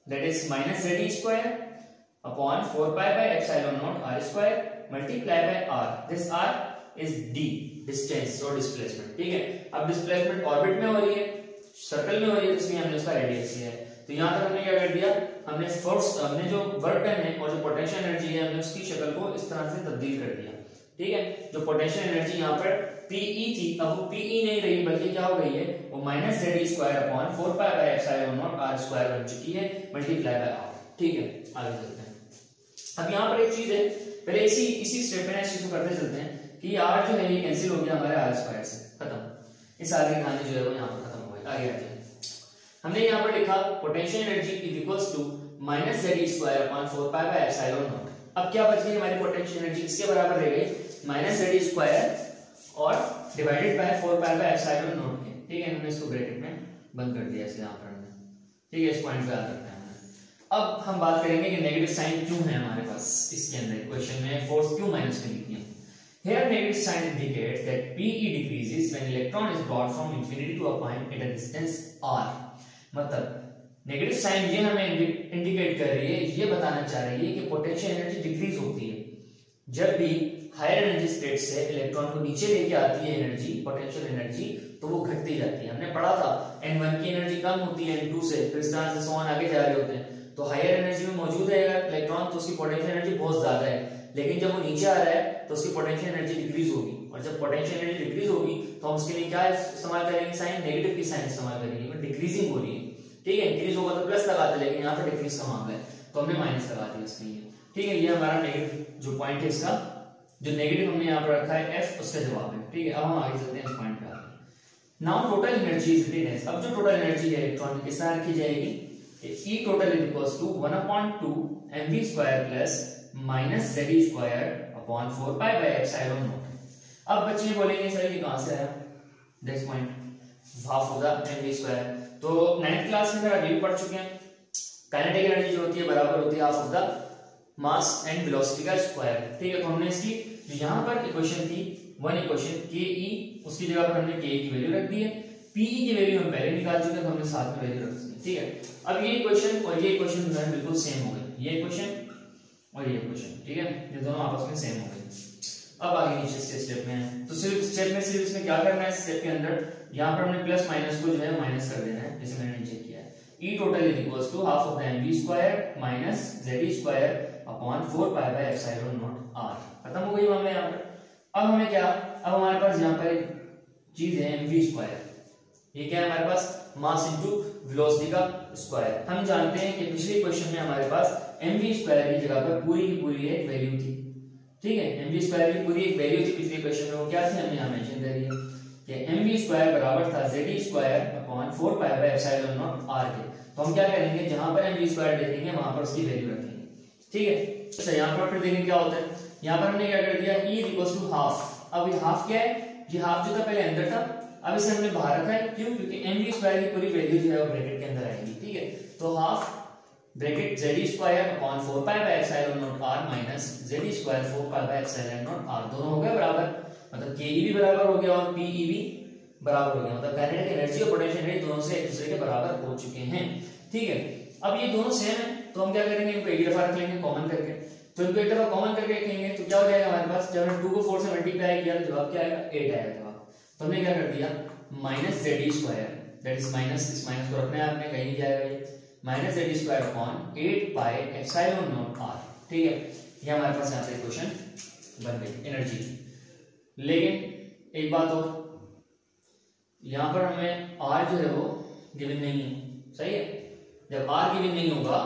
that is minus Z square upon 4 pi by epsilon naught R square multiply by R. This R is D, distance और डिस्प्लेसमेंट। ठीक है, अब डिस्प्लेसमेंट ऑर्बिट में हो रही है, सर्कल में हो रही है, इसलिए हमने उसका रेडियस लिया है। तो यहां तक हमने क्या कर दिया, हमने फोर्स, हमने जो वर्क डन है और जो पोटेंशियल एनर्जी है हमने उसकी शक्ल को इस तरह से तब्दील कर दिया। ठीक है, जो पोटेंशियल एनर्जी यहाँ पर Pe थी अब वो Pe नहीं रही, बल्कि क्या हो गई है, वो minus Z square upon 4 pi by epsilon naught R square बन चुकी है मल्टीप्लाई बाय आर। ठीक है, आगे चलते हैं। अब यहाँ पर एक चीज है, पहले इसी स्टेप में इस चीज को करते चलते हैं कि आर जो है ये कैंसिल हो गया हमारे आर स्क्वायर से, खत्म। इस आगे कहानी जो है वो यहाँ पर खत्म हो गई। आगे आ जाए, हमने यहाँ पर लिखा potential energy is equals to minus Z square upon 4 pi by epsilon naught. अब क्या बच गई हमारी पोटेंशियल एनर्जी, किसके बराबर रह गई, माइनस जेड स्क्वायर और divided by 4 pi by epsilon not के। ठीक है, हमने इसको ब्रैकेट में बंद कर दिया, इसलिए यहाँ पर हमने, ठीक है, इस पॉइंट पे याद रखना है हमने। अब हम बात करेंगे कि नेगेटिव साइन क्यों है हमारे पास इसके अंदर, क्वेश्चन में फोर्स क्यों माइनस में लिखी है। Here negative sign indicates that Pe decreases when electron is brought from infinity to a point at a distance r। मतलब नेगेटिव साइन ये हमें इंडिकेट कर रही है, ये बताना चाह रही है कि पोटेंशियल एनर्जी डिक्रीज होती है जब भी हायर एनर्जी स्टेट से इलेक्ट्रॉन को नीचे लेके आती है एनर्जी, पोटेंशियल एनर्जी, तो वो घटती जाती है। हमने पढ़ा था n1 की एनर्जी कम होती है n2 से, फिर इस तरह से सोन आगे जा रहे होते हैं। तो हायर एनर्जी में मौजूद है अगर इलेक्ट्रॉन तो उसकी पोटेंशियल एनर्जी बहुत ज्यादा है, लेकिन जब वो नीचे आ रहा है तो उसकी पोटेंशियल एनर्जी डिक्रीज होगी, और जब पोटेंशियल एनर्जी डिक्रीज होगी तो हम उसके लिए क्या इस्तेमाल करेंगे, साइन, नेगेटिव की साइन इस्तेमाल करेंगे, डिक्रीजिंग हो रही है, ठीक है, इंक्रीज होगा तो प्लस लगाते, लेकिन यहाँ पर डिक्रीज का मामला है तो हमने माइनस लगा दिया इसके लिए, ठीक है। ये हमारा नेगेटिव जो पॉइंट है इसका, जो नेगेटिव हमने यहाँ पर रखा है एफ, उसका जवाब है, ठीक है। अब हम आगे चलते हैं इस पॉइंट पे। Now total energy is written as, अब जो टोटल एनर्जी है इलेक्ट्रॉन की किस तरह रखी जाएगी, E total is equals to 1/2 mv square plus minus z square upon 4 pi by epsilon naught। अब बच्चे बोलेंगे सर ये कहां से आया, next point half of the mv square, तो 9th क्लास में अंदर अभी पढ़ चुके हैं, काइनेटिक एनर्जी जो होती है बराबर होती है half of the mass and velocity का स्क्वायर, ठीक है। तो हमने इसकी जो यहां पर इक्वेशन थी वन इक्वेशन के ई, उसकी जगह पर हमने के की वैल्यू रख दी है, पीई की वैल्यू हम पहले निकाल चुके हैं तो हमने साथ में वैल्यू रख दी, ठीक है। अब ये इक्वेशन और ये इक्वेशन जो है बिल्कुल सेम हो गई, ये इक्वेशन और ये इक्वेशन, ठीक है, ये दोनों आपस में सेम हो गई। अब आगे नीचे से स्टेप में है, तो सिर्फ स्टेप में सिर्फ इसमें क्या करना है, स्टेप के अंदर यहाँ पर हमने प्लस माइनस को जो है माइनस कर देना है, जैसे मैंने नीचे किया है। E total is equals to half of the mv square minus z square upon 4 pi by epsilon naught r। खत्म हो गई मामला यहाँ पर। अब हमें क्या, अब हमारे पास यहाँ पर एक चीज है mv स्क्वायर, ये क्या है हमारे पास, मास इनटू वेलोसिटी का स्क्वायर। हम जानते हैं कि पिछले क्वेश्चन में हमारे पास mv स्क्वायर की जगह पर पूरी की पूरी एक वैल्यू थी, ठीक है, mv स्क्वायर की पूरी एक वैल्यू थी पिछले क्वेश्चन में, वो क्या थी हमने यहाँ मेंशन करी है कि mv स्क्वायर बराबर था z square upon 4 pi by epsilon naught r के। तो हम क्या करेंगे, जहां पर mv स्क्वायर देखेंगे वहां पर उसकी वैल्यू रखेंगे, ठीक है। अच्छा यहाँ पर फिर देखेंगे क्या होता है, यहाँ पर हमने क्या कर दिया, e इक्वल्स टू हाफ। अब ये हाफ क्या है, ये हाफ जो था पहले अंदर था, अब इसे हमने बाहर रखा है, क्यों, क्योंकि mv स्क्वायर की पूरी वैल्यू जो है वो ब्रैकेट के अंदर आएगी, ठीक है। तो half bracket z square upon 4 pi by epsilon naught r minus z square 4 pi by epsilon naught r, दोनों हो गए बराबर, मतलब ke भी बराबर हो गया और pe भी बराबर हो गया, मतलब काइनेटिक एनर्जी और पोटेंशियल एनर्जी दोनों से एक दूसरे के बराबर हो चुके हैं, ठीक है। अब ये दोनों सेम है तो हम क्या करेंगे, इनको एक दफा रख लेंगे कॉमन करके, तो इनको एक दफा कॉमन करके रखेंगे तो क्या हो जाएगा हमारे पास, जब हमने 2 को 4 से मल्टीप्लाई किया तो जवाब क्या आएगा, 8 आएगा जवाब। तो हमने क्या कर दिया, minus z square, that is minus, इस माइनस को रखना है आपने, कहीं नहीं जाएगा ये, माइनस z स्क्वायर अपॉन 8 पाई एप्सिलॉन नॉट r, ठीक है। ये हमारे पास यहाँ से क्वेश्चन बन गई एनर्जी। लेकिन एक बात और, यहाँ पर हमें r जो है वो गिवन नहीं है, सही है। जब r गिवन नहीं होगा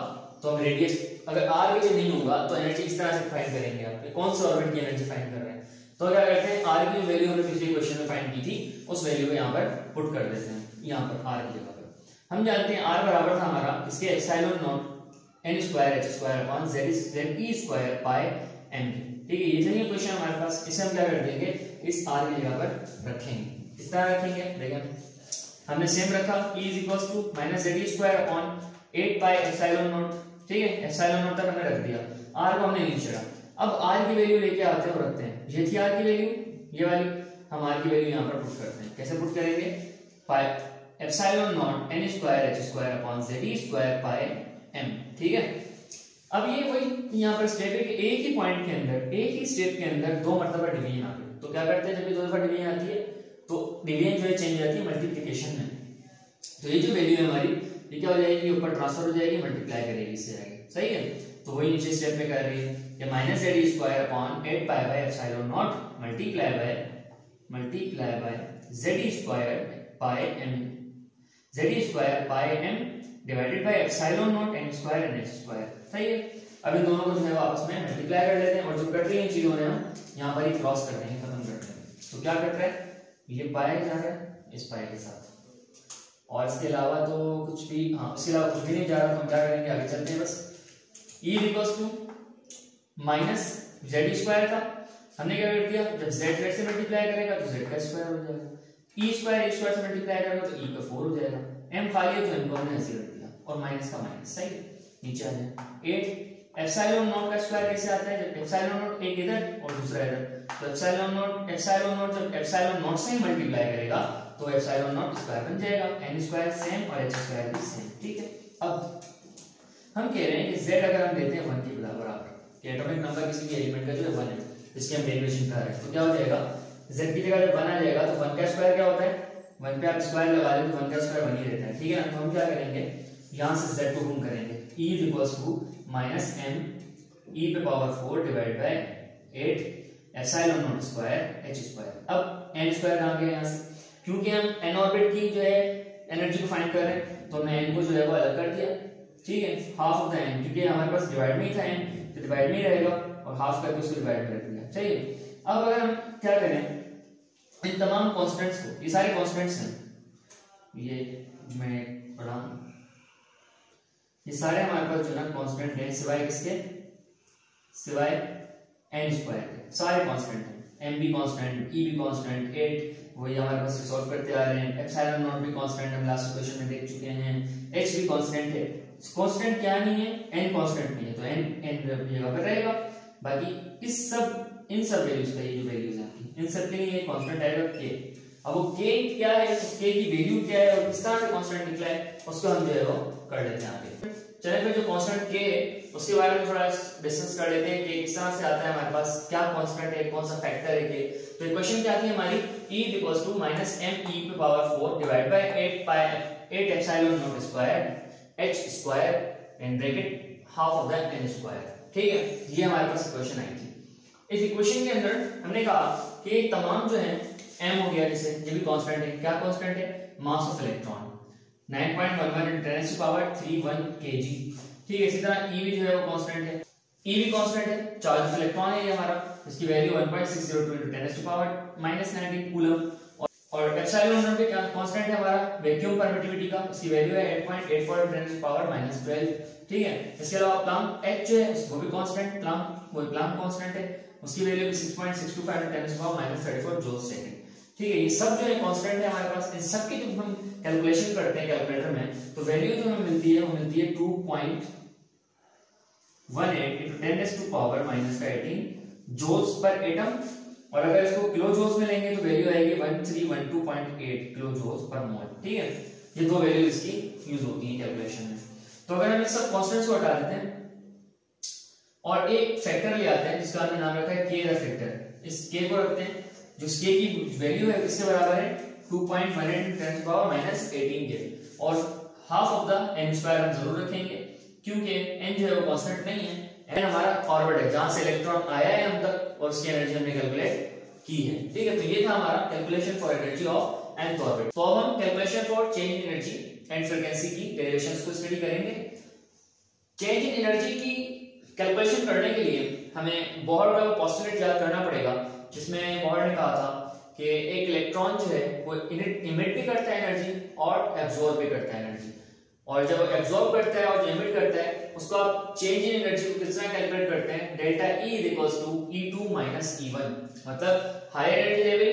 तो हम रेडियस, अगर r गिवन नहीं होगा तो एनर्जी इस तरह से फाइंड करेंगे, आप कौन से ऑर्बिट की एनर्जी फाइंड कर रहे हैं, तो क्या करते हैं, r की वैल्यू हमने पिछले क्वेश्चन में फाइंड की थी, उस वैल्यू को यहाँ पर पुट कर देते हैं, यहाँ पर r की जगह पर। हम जानते हैं r बराबर था हमारा इसके epsilon naught n square h square upon z square pi m, ठीक है। ये था ये क्वेश्चन हमारे पास, इसे हम क्या कर देंगे, इस r की जगह पर रखेंगे, इस तरह रखेंगे, देखें हमने सेम रखा, E is equals to minus z square upon 8 pi epsilon not, ठीक है, एप्सिलॉन नॉट तक हमने रख दिया, r को हमने नीचे रखा। अब r की वैल्यू लेके आते हैं और रखते हैं, ये थी r की वैल्यू, ये वाली, हम r की वैल्यू यहाँ पर पुट करते हैं, कैसे पुट करेंगे, पाई epsilon naught n square h square upon z square pi m, ठीक है। अब ये वही यहाँ पर स्टेप है कि एक ही पॉइंट के अंदर, एक ही स्टेप के अंदर दो मर्तबा डिवीजन आ गई, तो क्या करते हैं, जब ये दो दफा डिवीजन आती है तो डिवीजन जो है चेंज हो जाती है मल्टीप्लिकेशन में, तो ये जो वैल्यू है हमारी ये क्या हो जाएगी, ऊपर ट्रांसफर हो जाएगी, मल्टीप्लाई करेगी इससे आगे, सही है। तो वही नीचे स्टेप में कर रही है कि minus z square upon 8 pi by epsilon naught multiply bye z square pi m, z square pi m divided by epsilon naught n square n square, सही है। अब इन दोनों को जो है आपस में मल्टीप्लाई कर लेते हैं और जो कट रही है चीजों ने हम यहाँ पर ही क्रॉस कर देंगे, खत्म कर देंगे। तो क्या कट रहा है, ये पाई जा रहा है इस पाई के साथ, और इसके अलावा तो कुछ भी, हाँ इसके अलावा कुछ भी नहीं जा रहा, तो हम क्या करेंगे, आगे चलते हैं बस। E equals to minus z square था, हमने क्या कर दिया, जब z से मल्टीप्लाई करेगा तो z का स्क्वायर हो जाएगा, e स्क्वायर से मल्टीप्लाई करेगा तो e का 4 हो जाएगा, m खाली है तो m को हमने ऐसे रख दिया और माइनस का माइनस, सही है। नीचे आ जाए 8 एप्सिलॉन नॉट का स्क्वायर कैसे आता है, जब एप्सिलॉन नॉट एक इधर और दूसरा इधर, तो एप्सिलॉन नॉट जब एप्सिलॉन नॉट से मल्टीप्लाई करेगा तो एप्सिलॉन नॉट स्क्वायर बन जाएगा, n स्क्वायर सेम और h स्क्वायर भी सेम, ठीक है। अब हम कह रहे हैं कि z अगर हम देते हैं 1 के बराबर, कि एटॉमिक नंबर किसी भी एलिमेंट का जो है 1 है, इसके हम डेरिवेशन कर रहे हैं, तो क्या हो जाएगा, z की जगह जब 1 आ जाएगा तो 1 का स्क्वायर क्या होता है, 1 पे आप स्क्वायर लगा लें तो 1 का स्क्वायर 1 ही रहता है, ठीक है ना। तो हम क्या करेंगे, यहां से z को गुण करेंगे, E equals to minus m e पे power 4 divide by 8 epsilon naught square h square. अब n स्क्वायर आ गया यहाँ से, क्योंकि हम n ऑर्बिट की जो है एनर्जी को फाइंड कर रहे हैं, तो हमने n को जो है वो अलग कर दिया, ठीक है, हाफ ऑफ द n, क्योंकि हमारे पास डिवाइड में ही था n, तो डिवाइड में ही रहेगा और हाफ करके उसको डिवाइड कर दिया। चलिए अब अगर हम क्या करें, इन तमाम कांस्टेंट्स को, ये सारे कांस्टेंट्स हैं, ये मैं पढ़ा, ये सारे हमारे पास जो ना कांस्टेंट है, सिवाय किसके, सिवाय n स्क्वायर के, सारे कांस्टेंट हैं, m भी कांस्टेंट, e भी कांस्टेंट, 8 वही हमारे पास सॉल्व करते आ रहे हैं, एप्सिलॉन नॉट भी कांस्टेंट हम लास्ट क्वेश्चन में देख चुके हैं, h भी कांस्टेंट है, कांस्टेंट क्या नहीं है, n कांस्टेंट नहीं है, तो n जगह पर रहेगा, बाकी इस सब इन सब वैल्यूज का ये जो वैल्यूज आती है इन सब के लिए ये कांस्टेंट आएगा k। अब वो k क्या है, उस k की वैल्यू क्या है और किस तरह से कांस्टेंट निकला है, उसको हम जो है वो कर लेते हैं आगे। चलिए फिर जो कांस्टेंट k है उसके बारे में थोड़ा डिस्कस कर लेते हैं कि किस तरह से आता है, हमारे पास क्या कांस्टेंट है, कौन सा फैक्टर है k। तो इक्वेशन क्या आती है हमारी, e = -me⁴ divide by 8 epsilon naught square h square in bracket half of the n square, ठीक है, ये हमारे पास इक्वेशन आई थी। इस इक्वेशन के अंदर हमने कहा कि तमाम जो है m हो गया, जैसे ये भी कांस्टेंट है, क्या कांस्टेंट है, मास ऑफ इलेक्ट्रॉन 9.11 × 10⁻³ kg, ठीक है, इसी तरह e भी जो है वो कांस्टेंट है, e भी कांस्टेंट है, चार्ज ऑफ इलेक्ट्रॉन है ये हमारा, इसकी वैल्यू 1.602 × 10⁻⁻19 कूलम, और एप्सिलॉन नॉट भी कांस्टेंट है हमारा, वैक्यूम परमिटिविटी का, इसकी वैल्यू है 8.84 × 10⁻12, ठीक है। इसके अलावा प्लैंक h जो है वो भी कांस्टेंट, प्लैंक कांस्टेंट है, उसकी वैल्यू 6.625 × 10⁻34 जूल सेकंड, ठीक है। ये सब जो है कांस्टेंट है हमारे पास, इन सब की जब हम कैलकुलेशन करते हैं कैलकुलेटर में, तो वैल्यू जो हमें मिलती है वो मिलती है 2.18 × 10⁻18 जूल्स पर एटम, और अगर इसको किलो जूल्स में लेंगे तो वैल्यू आएगी 1312.8 किलो जूल्स पर मोल, ठीक है। ये दो वैल्यू इसकी यूज होती है कैलकुलेशन में। तो अगर हम इस सब कांस्टेंट्स को हटा देते हैं और एक फैक्टर ले आते हैं जिसका हमने नाम रखा है k द फैक्टर, इस k को रखते हैं, जो k की वैल्यू है किसके बराबर है, 2.18 × 10⁻18 के, और half of the n square हम जरूर रखेंगे, क्योंकि n जो है वो कांस्टेंट नहीं है, n हमारा ऑर्बिट है जहां से इलेक्ट्रॉन आया है हम तक, और उसकी एनर्जी हमने कैलकुलेट की है, ठीक है। तो ये था हमारा calculation for energy of nth orbit. तो अब हम calculation for change in energy and frequency की डेरिवेशंस को स्टडी करेंगे। चेंज इन एनर्जी की कैलकुलेशन करने के लिए हमें बोहर का पोस्टुलेट याद करना पड़ेगा, जिसमें बोहर ने कहा था कि एक इलेक्ट्रॉन जो है वो इमिट भी करता है एनर्जी और एब्जॉर्ब भी करता है एनर्जी, और जब एब्जॉर्ब करता है और जो इमिट करता है उसको आप चेंज इन एनर्जी को किस तरह कैलकुलेट करते हैं, डेल्टा E = E2 - E1, मतलब higher energy level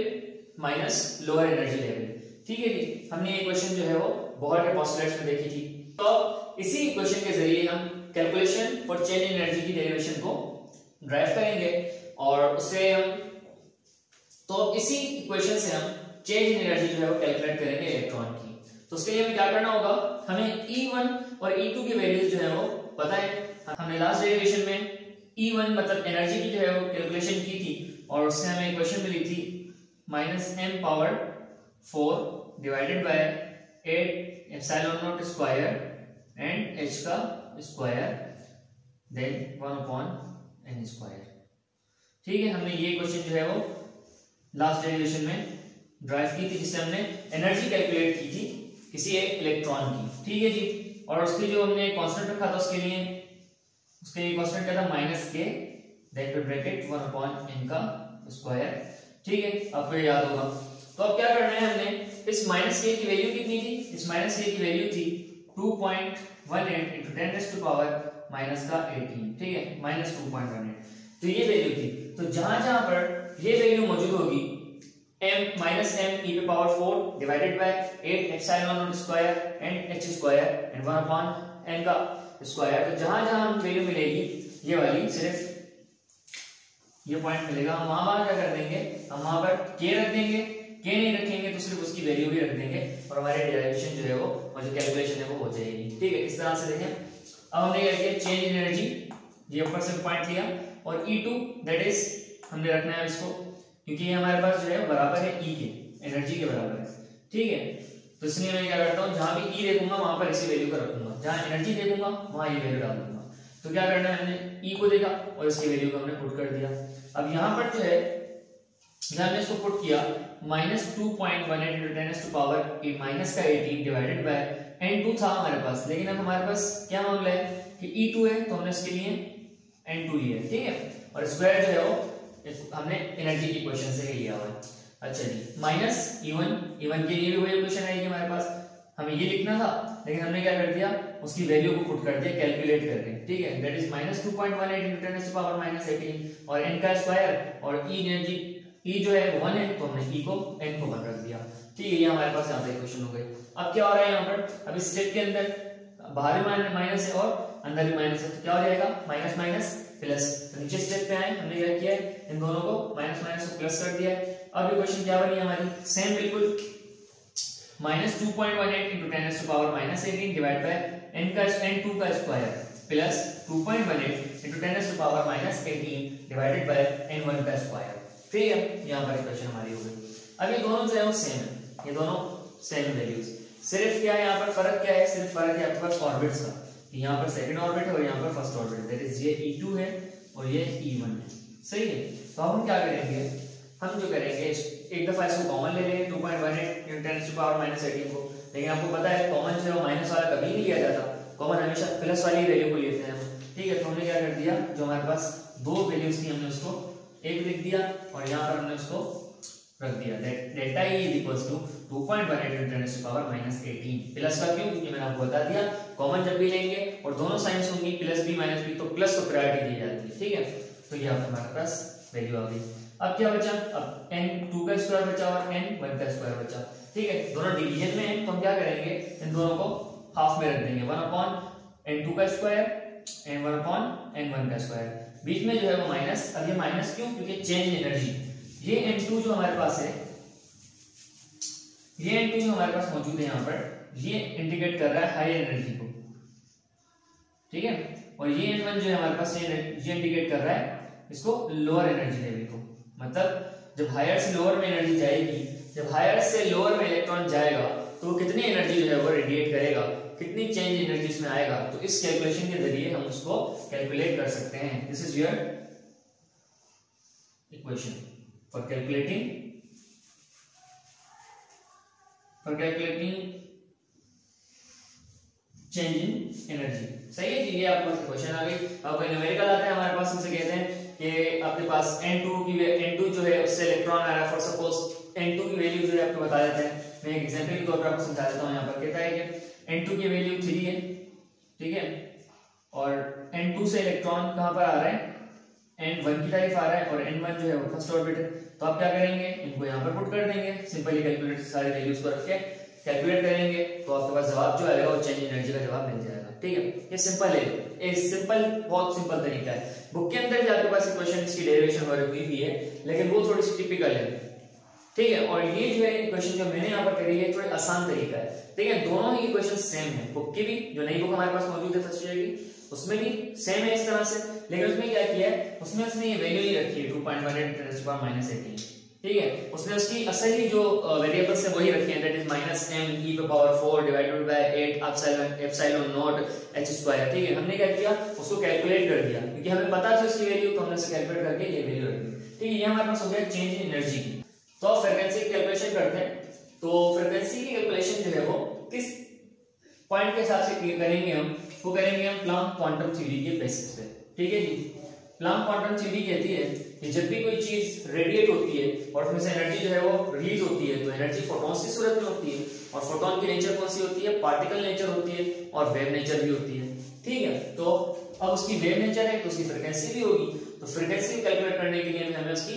minus lower energy level, ठीक है जी। हमने ये क्वेश्चन जो है वो बोहर के पोस्टुलेट्स में देखी थी। तो इसी इक्वेशन के जरिए हम calculation for change in energy की डेरिवेशन को ड्राइव करेंगे, और उससे हम तो इसी इक्वेशन से हम चेंज इन एनर्जी जो है वो कैलकुलेट करेंगे इलेक्ट्रॉन की। तो उसके लिए हमें क्या करना होगा, हमें E1 और E2 की वैल्यूज जो है वो पता है, हमने लास्ट डेरिवेशन में E1 मतलब एनर्जी की जो है वो कैलकुलेशन की थी, और उससे हमें इक्वेशन मिली थी -m⁴ divided by 8 epsilon naught square and h का स्क्वायर देन 1/n स्क्वायर, ठीक है। हमने ये क्वेश्चन जो है वो लास्ट डेरिवेशन में ड्राइव की थी, जिससे हमने एनर्जी कैलकुलेट की थी किसी एक इलेक्ट्रॉन की, ठीक है जी। और उसकी जो हमने कांस्टेंट रखा था उसके लिए कांस्टेंट क्या था, -k देन ब्रैकेट 1/n का स्क्वायर, ठीक है, आपको याद होगा। तो अब क्या करना है, हमने इस -k की वैल्यू कितनी थी, इस -k की वैल्यू थी 2.18 × 10⁻⁻18, ठीक है, -2.18, तो ये वैल्यू थी। तो जहां पर ये वैल्यू मौजूद होगी m-me⁴ divided by 8 epsilon naught square and h square and 1/n का स्क्वायर, तो जहां हम वैल्यू मिलेगी ये वाली, सिर्फ ये पॉइंट मिलेगा, हम वहां क्या कर देंगे, हम वहां पर k रख देंगे, k नहीं रखेंगे तो सिर्फ उसकी वैल्यू भी रख देंगे, और हमारे डेरिवेशन जो है वो और जो कैलकुलेशन है वो हो जाएगी, ठीक है। इस तरह से देखें, अब हमने क्या किया, चेंज इन एनर्जी ये ऊपर से पॉइंट लिया, और E2 दैट इज हमने रखना है इसको, क्योंकि ये हमारे पास जो है बराबर है E के, एनर्जी के बराबर है, ठीक है। तो इसलिए मैं क्या करता हूँ, जहां भी E देखूंगा वहां पर इसी वैल्यू को रखूंगा, जहां एनर्जी देखूंगा वहां ये वैल्यू डाल दूंगा। तो क्या करना है, हमने E को देखा और इसकी वैल्यू को हमने पुट कर दिया। अब यहाँ पर जो है जब हमने इसको पुट किया -2.18 into 10⁻⁻18 माइनस का 18 डिवाइडेड बाय n2 था हमारे पास, लेकिन अब हमारे पास क्या मामला है कि E2 है तो हमने इसके लिए n2 लिया है, ठीक है। और स्क्वायर जो है वो हमने एनर्जी की इक्वेशन से ही लिया हुआ है। अच्छा जी, माइनस E1 के लिए भी वही इक्वेशन आएगी हमारे पास, हमें ये लिखना था लेकिन हमने क्या कर दिया, उसकी वैल्यू को पुट कर दिया कैलकुलेट करके, ठीक है। दैट इज -2.18 into 10⁻⁻18 और n का स्क्वायर और E जो है 1 है तो हमने E को n को 1 रख दिया, ठीक है। ये हमारे पास यहाँ पे इक्वेशन हो गई। अब क्या हो रहा है यहाँ पर, अब इस स्टेप के अंदर बाहर भी माइनस है और अंदर भी माइनस है, तो क्या हो जाएगा माइनस माइनस प्लस। तो नीचे स्टेप पे आए, हमने क्या किया है, इन दोनों को माइनस माइनस को प्लस कर दिया है। अब इक्वेशन क्या बनी हमारी, सेम बिल्कुल, -2.18 into 10⁻⁻18 डिवाइड बाय n2 का square plus 2.18 into 10⁻⁻18 divided by n1 का स्क्वायर, ठीक है। यहाँ पर इक्वेशन हमारी हो गई। अब ये दोनों जो है वो सेम है, ये दोनों सेम वैल्यूज, सिर्फ क्या है यहाँ पर फर्क क्या है, सिर्फ फर्क है आपके पास ऑर्बिट्स का, यहाँ पर सेकंड ऑर्बिट है और यहाँ पर फर्स्ट ऑर्बिट है, दैट इज ये E2 है और ये E1 है, सही है। तो हम क्या करेंगे, हम जो करेंगे एक दफा इसको कॉमन ले लेंगे 2.18 into 10⁻⁻18 को, लेकिन आपको पता है कॉमन जो है माइनस वाला कभी नहीं लिया जाता, कॉमन हमेशा प्लस वाली वैल्यू को लेते हैं, ठीक है। तो हमने क्या कर दिया, जो हमारे पास दो वैल्यूज थी हमने उसको एक लिख दिया और यहाँ पर हमने उसको रख दिया, delta E is equals to 2.18 into 10⁻⁻18 plus का क्यों, क्योंकि मैंने आपको बता दिया कॉमन जब भी लेंगे और दोनों साइंस होंगी प्लस बी माइनस बी तो प्लस को प्रायोरिटी दी जाती है, ठीक है। तो ये हमारे पास वैल्यू आ गई। अब क्या बचा, अब n2 का स्क्वायर बचा और n1 का स्क्वायर बचा, ठीक है। दोनों डिवीजन में है तो हम क्या करेंगे, इन दोनों को हाफ में रख देंगे, 1/n2 का स्क्वायर एंड 1/n1 का स्क्वायर, बीच में जो है वो माइनस। अब ये माइनस क्यों, क्योंकि चेंज एनर्जी, ये n2 जो हमारे पास है, ये n2 जो हमारे पास मौजूद है यहाँ पर, ये इंडिकेट कर रहा है हाई एनर्जी को, ठीक है। और ये n1 जो है हमारे पास, ये इंडिकेट कर रहा है इसको लोअर एनर्जी लेवल को, मतलब जब हायर से लोअर में एनर्जी जाएगी, जब हायर से लोअर में इलेक्ट्रॉन जाएगा तो वो कितनी एनर्जी जो है वो रेडिएट करेगा, कितनी चेंज एनर्जी इसमें आएगा, तो इस कैलकुलेशन के जरिए हम उसको कैलकुलेट कर सकते हैं। This is your equation for calculating change in energy, सही है जी। ये आपको क्वेश्चन आ गई। अब कोई न्यूमेरिकल आता है हमारे पास, उनसे कहते हैं कि आपके पास n2 जो है उससे इलेक्ट्रॉन आ रहा है, फॉर सपोज n2 की वैल्यू जो है आपको बता देते हैं, मैं एक एग्जांपल के तौर पर आपको समझा देता हूं। यहाँ पर कहता है कि n2 की वैल्यू 3 है, ठीक है, और n2 से इलेक्ट्रॉन कहां पर आ रहा है, n1 की तरफ आ रहा है और n1 जो है वो फर्स्ट ऑर्बिट है। तो आप क्या करेंगे, इनको यहाँ पर पुट कर देंगे, सिंपली कैलकुलेट सारी वैल्यूज को रख के कैलकुलेट करेंगे तो आपके पास जवाब जो आएगा वो चेंज एनर्जी का जवाब मिल जाएगा, ठीक है। ये सिंपल है, ये सिंपल, बहुत सिंपल तरीका है। बुक के अंदर भी आपके पास इक्वेशन की डेरिवेशन हुई भी है, लेकिन वो थोड़ी सी टिपिकल है, ठीक है। और ये जो है इक्वेशन जो मैंने यहाँ पर करी है थोड़ा आसान तरीका है, ठीक है। दोनों ही इक्वेशन सेम है, बुक की भी, जो नई बुक हमारे पास मौजूद है फर्स्ट ईयर की, उसमें भी सेम है इस तरह से, लेकिन उसमें क्या किया है, उसमें उसने ये वैल्यू नहीं रखी है 2.18 ठीक है। उसने उसकी असली जो वेरिएबल्स है वही रखे हैं, that is -m⁴ divided by 8 epsilon not h², ठीक है। हमने क्या किया, उसको कैलकुलेट कर दिया, क्योंकि हमें पता थी उसकी वैल्यू, तो हमने उसे कैलकुलेट करके ये वैल्यू रख दी, ठीक है। ये हमारे पास हो गया चेंज इन एनर्जी की। तो अब फ्रीक्वेंसी की कैलकुलेशन करते हैं। तो फ्रीक्वेंसी की कैलकुलेशन जो है वो किस पॉइंट के हिसाब से करेंगे वो करेंगे हम प्लांक क्वांटम थ्योरी के बेसिस पे, ठीक है जी। प्लांक क्वांटम थ्योरी कहती है कि जब भी कोई चीज रेडिएट होती है और उसमें से एनर्जी जो है वो रिलीज होती है, तो एनर्जी फोटॉन्स की सूरत में होती है, और फोटॉन की नेचर कौन सी होती है, पार्टिकल नेचर होती है और वेव नेचर भी होती है, ठीक है। तो अब उसकी वेव नेचर है तो उसकी फ्रीक्वेंसी भी होगी, तो फ्रीक्वेंसी कैलकुलेट करने के लिए हमें उसकी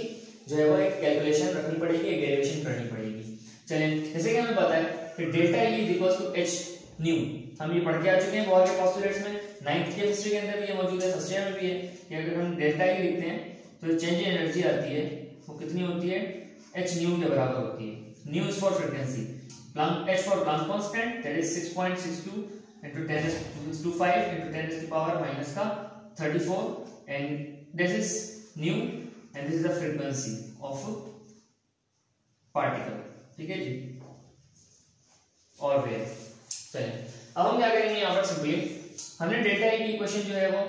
जो है वो एक कैलकुलेशन रखनी पड़ेगी, एक डेरिवेशन करनी पड़ेगी। चलिए, जैसे कि हमें पता है कि delta E is equals to h nu, हम ये पढ़ के आ चुके हैं बहुत के पोस्टुलेट्स में, 9th के केमिस्ट्री के अंदर भी ये मौजूद है, फर्स्ट ईयर में भी है कि अगर हम डेल्टा E लिखते हैं तो चेंज इन एनर्जी आती है वो कितनी होती है, h न्यू के बराबर होती है। New is for frequency, Planck h for Planck constant, that is 6.62 into 10⁵ into 10⁻⁻34 and this is nu and this is the frequency of particle, ठीक है जी, और वेव। चलिए, अब हम क्या करेंगे यहाँ पर सिंपली, हमने डेल्टा E की इक्वेशन जो है वो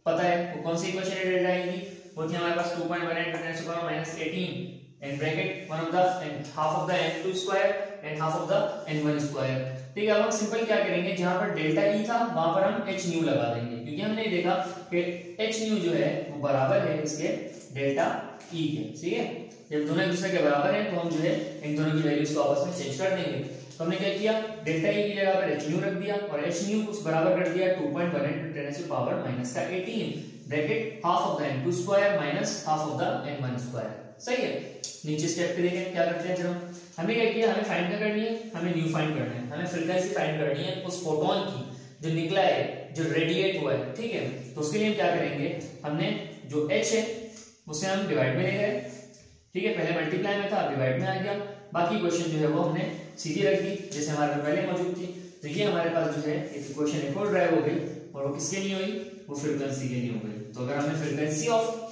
पता है, वो कौन सी इक्वेशन है डेल्टा E की, वो थी हमारे पास 2.18 into 10⁻⁻18 and bracket one of the end half of the n2 square and half of the n1 square. ठीक है, अब हम सिंपल क्या करेंगे, जहां पर डेल्टा ई था वहां पर हम h न्यू लगा देंगे, क्योंकि हमने देखा कि h न्यू जो है वो बराबर है इसके डेल्टा ई के। ठीक है, जब दोनों एक दूसरे के बराबर हैं तो हम जो है इन दोनों की वैल्यूज को आपस में चेंज कर देंगे। तो हमने क्या किया, डेल्टा ई की जगह पर h न्यू रख दिया और h न्यू उस बराबर कर दिया 2.18 × 10 to पावर माइनस का 18 bracket half of the n2 square minus half of the n1 square. सही है, नीचे स्टेप पे देखें क्या करते हैं। जब हमें क्या किया, हमें फाइंड क्या करनी है, हमें न्यू फाइंड करना है, हमें फ्रीक्वेंसी फाइंड करनी है उस फोटोन की जो निकला है, जो रेडिएट हुआ है। ठीक है, तो उसके लिए हम क्या करेंगे, हमने जो h है उसे हम डिवाइड में ले गए। ठीक है, पहले मल्टीप्लाई में था, डिवाइड में आ गया। बाकी क्वेश्चन जो है वो हमने सीधी रख दी जैसे हमारे में पहले मौजूद थी। तो ये हमारे पास जो है एक इक्वेशन एक और ड्राइव हो गई, और वो किसके लिए हुई, वो फ्रीक्वेंसी के लिए हो गई। तो अगर हमें फ्रीक्वेंसी ऑफ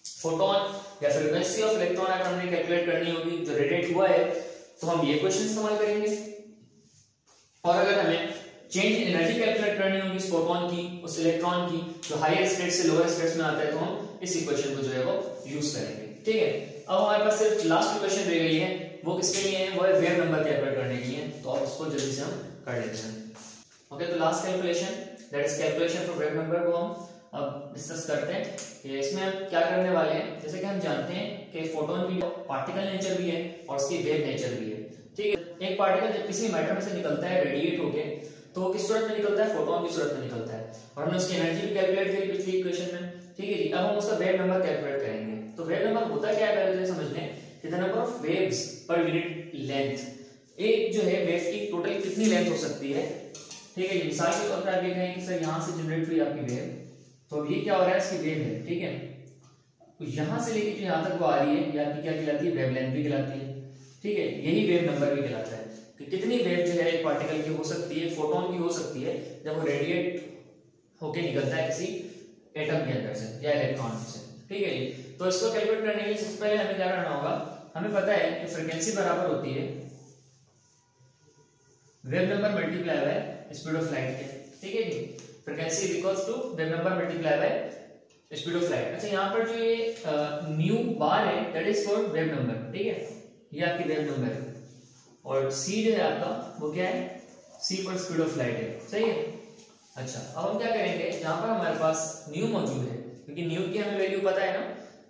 फोटोन या फ्रीक्वेंसी ऑफ इलेक्ट्रॉन अगर हमने कैलकुलेट करनी होगी जो रेडिएट हुआ है, तो हम ये क्वेश्चन इस्तेमाल करेंगे। और अगर हमें चेंज इन एनर्जी कैलकुलेट करनी होगी उस फोटोन की, उस इलेक्ट्रॉन की जो हायर स्टेट से लोअर स्टेट्स में आता है, तो हम इस इक्वेशन को जो है वो यूज करेंगे। ठीक है, अब हमारे पास सिर्फ लास्ट क्वेश्चन रह गई है, वो किसके लिए है, वो है वेव नंबर कैलकुलेट करने के लिए। तो अब उसको जल्दी से हम कर लेते हैं। ओके, तो last calculation that is calculation for wave number को हम अब डिस्कस करते हैं कि इसमें हम क्या करने वाले हैं। जैसे कि हम जानते हैं कि फोटोन की पार्टिकल नेचर भी है और उसकी वेव नेचर भी है। ठीक है, एक पार्टिकल जब किसी मैटर में से निकलता है रेडिएट होके, तो वो किस सूरत में निकलता है, फोटोन की सूरत में निकलता है, और हमने उसकी एनर्जी भी कैलकुलेट करी पिछली इक्वेशन में। ठीक है जी, अब हम उसका वेव नंबर कैलकुलेट करेंगे। तो वेव नंबर होता क्या है, पहले समझ लें कि the number of waves per unit length. एक जो है वेव की टोटल कितनी लेंथ हो सकती है। ठीक है जी, मिसाल के तौर पर आप ये कहें कि सर यहाँ से जनरेट हुई आपकी वेव, तो अब ये क्या हो रहा है, इसकी वेव है। ठीक है, तो यहाँ से लेके जो यहाँ तक वो आ रही है, ये आपकी क्या कहलाती है, वेवलेंथ भी कहलाती है। ठीक है, यही वेव नंबर भी कहलाता है कि कितनी वेव जो है एक पार्टिकल की हो सकती है, फोटोन की हो सकती है, जब वो रेडिएट होके निकलता है किसी एटम के अंदर से या इलेक्ट्रॉन से। ठीक है जी, तो इसको कैलकुलेट करने के लिए सबसे पहले हमें क्या करना होगा, हमें पता है कि फ्रीक्वेंसी बराबर होती है wave number multiply by speed of light के। ठीक है जी, frequency is equals to wave number multiply by speed of light. अच्छा, यहाँ पर जो ये न्यू बार है that is for wave number. ठीक है, ये आपकी वेव नंबर है, और सी जो है आपका वो क्या है, सी फॉर स्पीड ऑफ लाइट है। सही है। अच्छा, अब हम क्या करेंगे, जहां पर हमारे पास न्यू मौजूद है, क्योंकि न्यू की हमें वैल्यू पता है ना,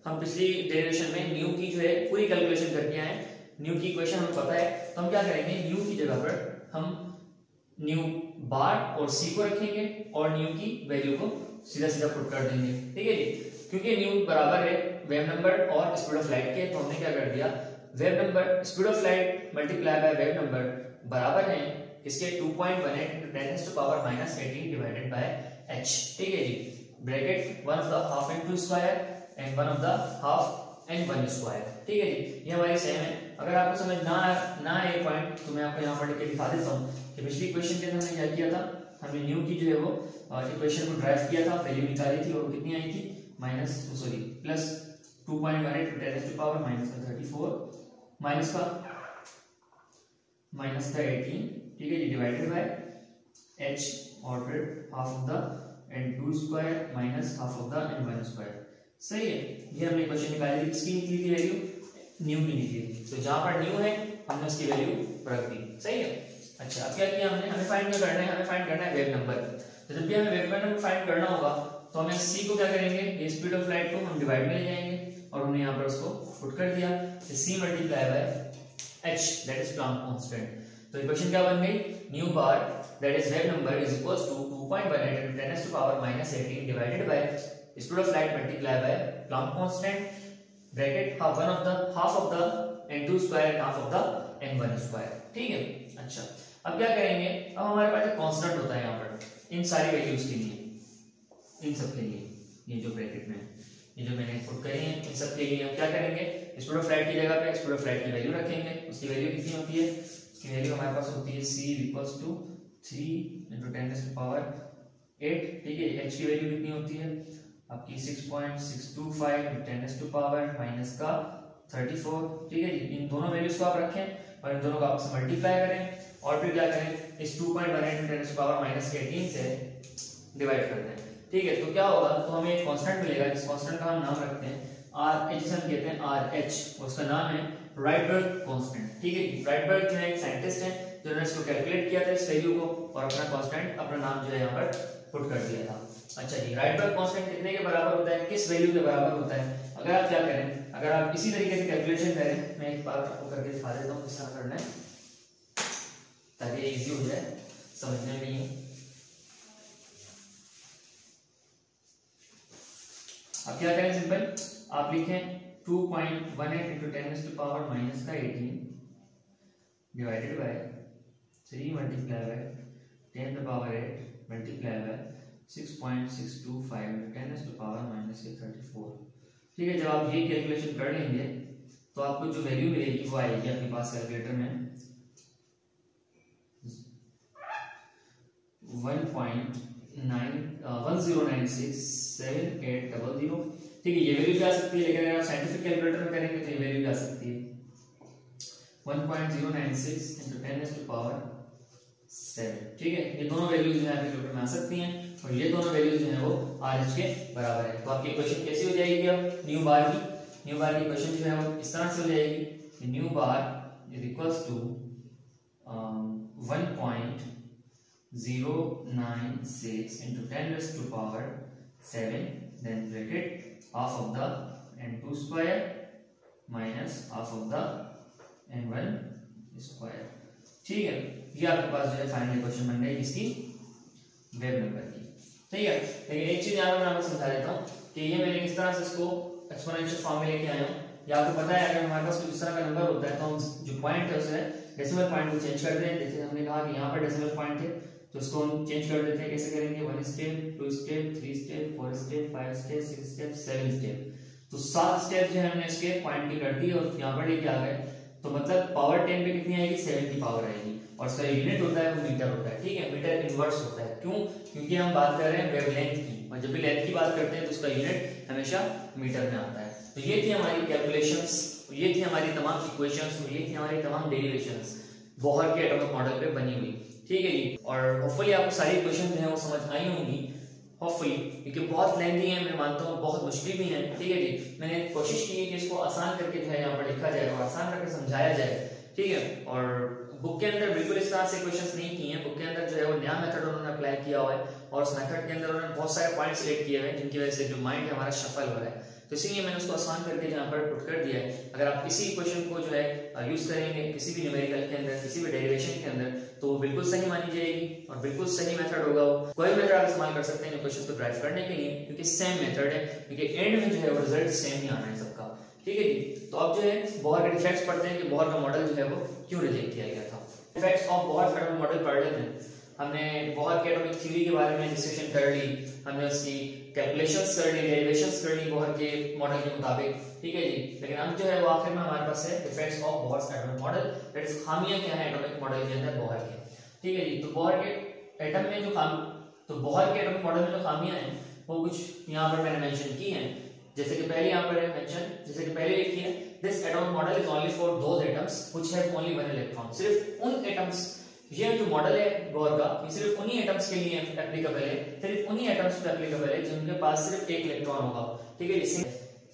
हम पिछली डेरिवेशन में न्यू की जो है पूरी कैलकुलेशन करके आए, न्यू की इक्वेशन हमें पता है। तो हम क्या करेंगे, न्यू की जगह पर हम न्यू बार और सी को रखेंगे और न्यू की वैल्यू को सीधा सीधा पुट कर देंगे। ठीक है जी, क्योंकि न्यू बराबर है वेव नंबर और स्पीड ऑफ लाइट के, तो हमने क्या कर दिया, wave number speed of light multiply by wave number बराबर है इसके 2.18 × 10 to power minus 18 divided by h। ठीक है जी, bracket one of the half n2 square and one of the half n1 square. ठीक है जी, ये हमारी सेम है। अगर आपको समझ ना आए पॉइंट, तो मैं आपको यहाँ पर लिख के दिखा देता हूँ कि पिछली इक्वेशन के अंदर हमने क्या किया था, हमने न्यू की जो है वो इक्वेशन को ड्राइव किया था, वैल्यू निकाली थी, और कितनी आई थी, प्लस 2.18 × 10 to पावर माइनस का 34 माइनस का 18। ठीक है जी, डिवाइडेड बाय h और फिर half of the n2 square minus half of the n1 square. सही है, ये हमने क्वेश्चन निकाली थी, किसकी निकली थी वैल्यू, न्यू की निकली थी। तो जहां पर न्यू है हमने उसकी वैल्यू रख दी। सही है। अच्छा, अब क्या किया हमने, हमें फाइंड करना है, हमें फाइंड करना है वेव नंबर। तो जब भी हमें वेव नंबर फाइंड करना होगा, तो हमें c को क्या करेंगे, ये स्पीड ऑफ लाइट को हम डिवाइड में ले जाएंगे, और हमने यहाँ पर उसको पुट कर दिया, c multiply by h that is Planck constant. तो इक्वेशन क्या बन गई, nu bar that is wave number is equals to 2.18 × 10 to power minus 18 divided by speed of light multiply by Planck constant bracket half of the n2 square and half of the n1 square. ठीक है। अच्छा, अब क्या करेंगे, अब हमारे पास एक कांस्टेंट होता है यहाँ पर इन सारी वैल्यूज के लिए, इन सब के लिए, ये जो ब्रैकेट में ये जो मैंने पुट करी है, इन सब के लिए हम क्या करेंगे, स्पीड ऑफ लाइट की जगह पे स्पीड ऑफ लाइट की वैल्यू रखेंगे। उसकी वैल्यू कितनी होती है, उसकी वैल्यू हमारे पास होती है c equals to 3 × 10 to power 8। ठीक है, h की वैल्यू कितनी होती है आपकी 6.625 × 10 to पावर माइनस का 34। ठीक है जी, इन दोनों वैल्यूज को आप रखें और इन दोनों को आपस में मल्टीप्लाई करें, और फिर क्या करें, इस 2.18 × 10 to पावर माइनस 18 से डिवाइड कर दें। ठीक है, तो क्या होगा, तो हमें एक कांस्टेंट मिलेगा, जिस कांस्टेंट का हम नाम रखते हैं आर एच हम कहते हैं आर एच, उसका नाम है राइटबर्ग कांस्टेंट। ठीक है, राइटबर्ग जो है एक साइंटिस्ट है जिन्होंने इसको कैलकुलेट किया था इस वैल्यू को और अपना कांस्टेंट, अपना नाम जो है यहाँ पर पुट कर दिया था। अच्छा जी, राइटबर्ग कांस्टेंट कितने के बराबर होता है, किस वैल्यू के बराबर होता है? अगर आप क्या करें, अगर आप इसी तरीके से कैलकुलेशन करें, मैं एक बार आपको करके दिखा देता हूँ किस तरह करना है ताकि इजी हो जाए समझने में। ही अब क्या करें, सिंपल आप लिखें 2.18 into 10 to power minus का 18 divided by 3 multiply by 10 to power 8 multiply by 6.625 into 10 to power minus 34। ठीक है, जब आप ये कैलकुलेशन कर लेंगे तो आपको जो वैल्यू मिलेगी वो आएगी आपके पास कैलकुलेटर में 10967800। ठीक है, ये वैल्यू जा सकती है, लेकिन अगर आप साइंटिफिक कैलकुलेटर में करेंगे तो ये वैल्यू जा सकती है 1.096 into 10 to power 7। ठीक है, ये दोनों वैल्यूज जो है कैलकुलेटर में आ सकती हैं और ये दोनों वैल्यूज जो है वो आरएच के बराबर है। तो आपकी इक्वेशन कैसी हो जाएगी? अब न्यू बार की इक्वेशन जो है वो इस तरह से हो जाएगी, nu bar is equals to 1.096 into 10 to power 7 then bracket half of the n2 square minus half of the n1 square। ठीक है, ये आपके पास जो है फाइनल इक्वेशन बन गई इसकी वेव नंबर की। ठीक है, लेकिन एक चीज यहाँ मैं आपको समझा देता हूँ कि ये मैंने किस तरह से इसको एक्सपोनेंशियल फॉर्म में लेके आया हूँ। ये आपको पता है अगर हमारे पास कुछ इस तरह का नंबर होता है तो हम जो पॉइंट है उसे डेसिमल पॉइंट को चेंज कर दें। जैसे हमने कहा कि यहाँ पर डेसिमल पॉइंट है तो उसको हम चेंज कर देते हैं। कैसे करेंगे? 1 step, 2 step, 3 step, 4 step, 5 step, 6 step, 7 step. तो 7 स्टेप जो है हमने इसके पॉइंट की कर दी और यहाँ पर लेके आ गए, तो मतलब पावर 10 पे कितनी आएगी? 7 की पावर आएगी और इसका यूनिट होता है वो मीटर होता है। ठीक है, मीटर इनवर्स होता है। क्यों? क्योंकि हम बात कर रहे हैं वेवलेंथ की और जब भी लेंथ की बात करते हैं तो उसका यूनिट हमेशा मीटर में आता है। तो ये थी हमारी कैलकुलेशंस, ये थी हमारी तमाम इक्वेशंस, ये थी हमारी तमाम डेरिवेशंस बोहर के एटॉमिक मॉडल पे बनी हुई। ठीक है जी, और होपफुली आपको सारी इक्वेशन जो है वो समझ आई होंगी होपफुली, क्योंकि बहुत लेंथी है, मैं मानता हूँ बहुत मुश्किल भी है। ठीक है जी, मैंने कोशिश की है कि इसको आसान करके जो है यहाँ पर लिखा जाए और आसान करके समझाया जाए। ठीक है, और बुक के अंदर बिल्कुल इस तरह से क्वेश्चंस नहीं किए हैं। बुक के अंदर जो है वो नया मेथड उन्होंने अप्लाई किया हुआ है और उस मेथड के अंदर उन्होंने बहुत सारे पॉइंट्स सिलेक्ट किए हुए हैं जिनकी वजह से जो माइंड है हमारा शफल हो रहा है। तो इसीलिए मैंने उसको आसान करके यहाँ पर पुट कर दिया है। अगर आप इसी इक्वेशन को जो है यूज करेंगे किसी भी न्यूमेरिकल के अंदर, किसी भी डेरिवेशन के अंदर, तो वो बिल्कुल सही मानी जाएगी और बिल्कुल सही मेथड होगा। वो कोई मेथड आप इस्तेमाल कर सकते हैं इक्वेशन को ड्राइव करने के लिए, क्योंकि सेम मेथड है, क्योंकि एंड में जो है वो रिजल्ट सेम ही आना है सबका। ठीक है जी, तो अब जो है बोहर के डिफेक्ट्स पढ़ते हैं कि बोहर का मॉडल जो है वो क्यों रिजेक्ट किया गया था। डिफेक्ट्स ऑफ बोहर का मॉडल पढ़ लेते हैं। हमने बोहर के एटॉमिक थ्योरी के बारे में डिस्कशन कर ली, हमने उसकी कैलकुलेशंस कर ली, डेरिवेशंस कर ली बोहर के मॉडल के मुताबिक। ठीक है जी, लेकिन अब जो है वो आखिर में हमारे पास है defects of Bohr's atomic model, that is खामियां क्या है एटॉमिक मॉडल के अंदर बोहर के। ठीक है जी, तो बोहर के एटम में जो बोहर के एटॉमिक मॉडल में जो खामियां हैं वो कुछ यहाँ पर मैंने मेंशन की हैं। जैसे कि पहले यहाँ पर है मेंशन, जैसे कि पहले लिखी है this atomic model is only for those atoms which have only one electron. सिर्फ उन एटम्स, ये जो मॉडल है बोहर का, ये सिर्फ उन्हीं एटम्स के लिए एप्लीकेबल है, सिर्फ उन्हीं एटम्स पे एप्लीकेबल है जिनके पास सिर्फ एक इलेक्ट्रॉन होगा। ठीक है,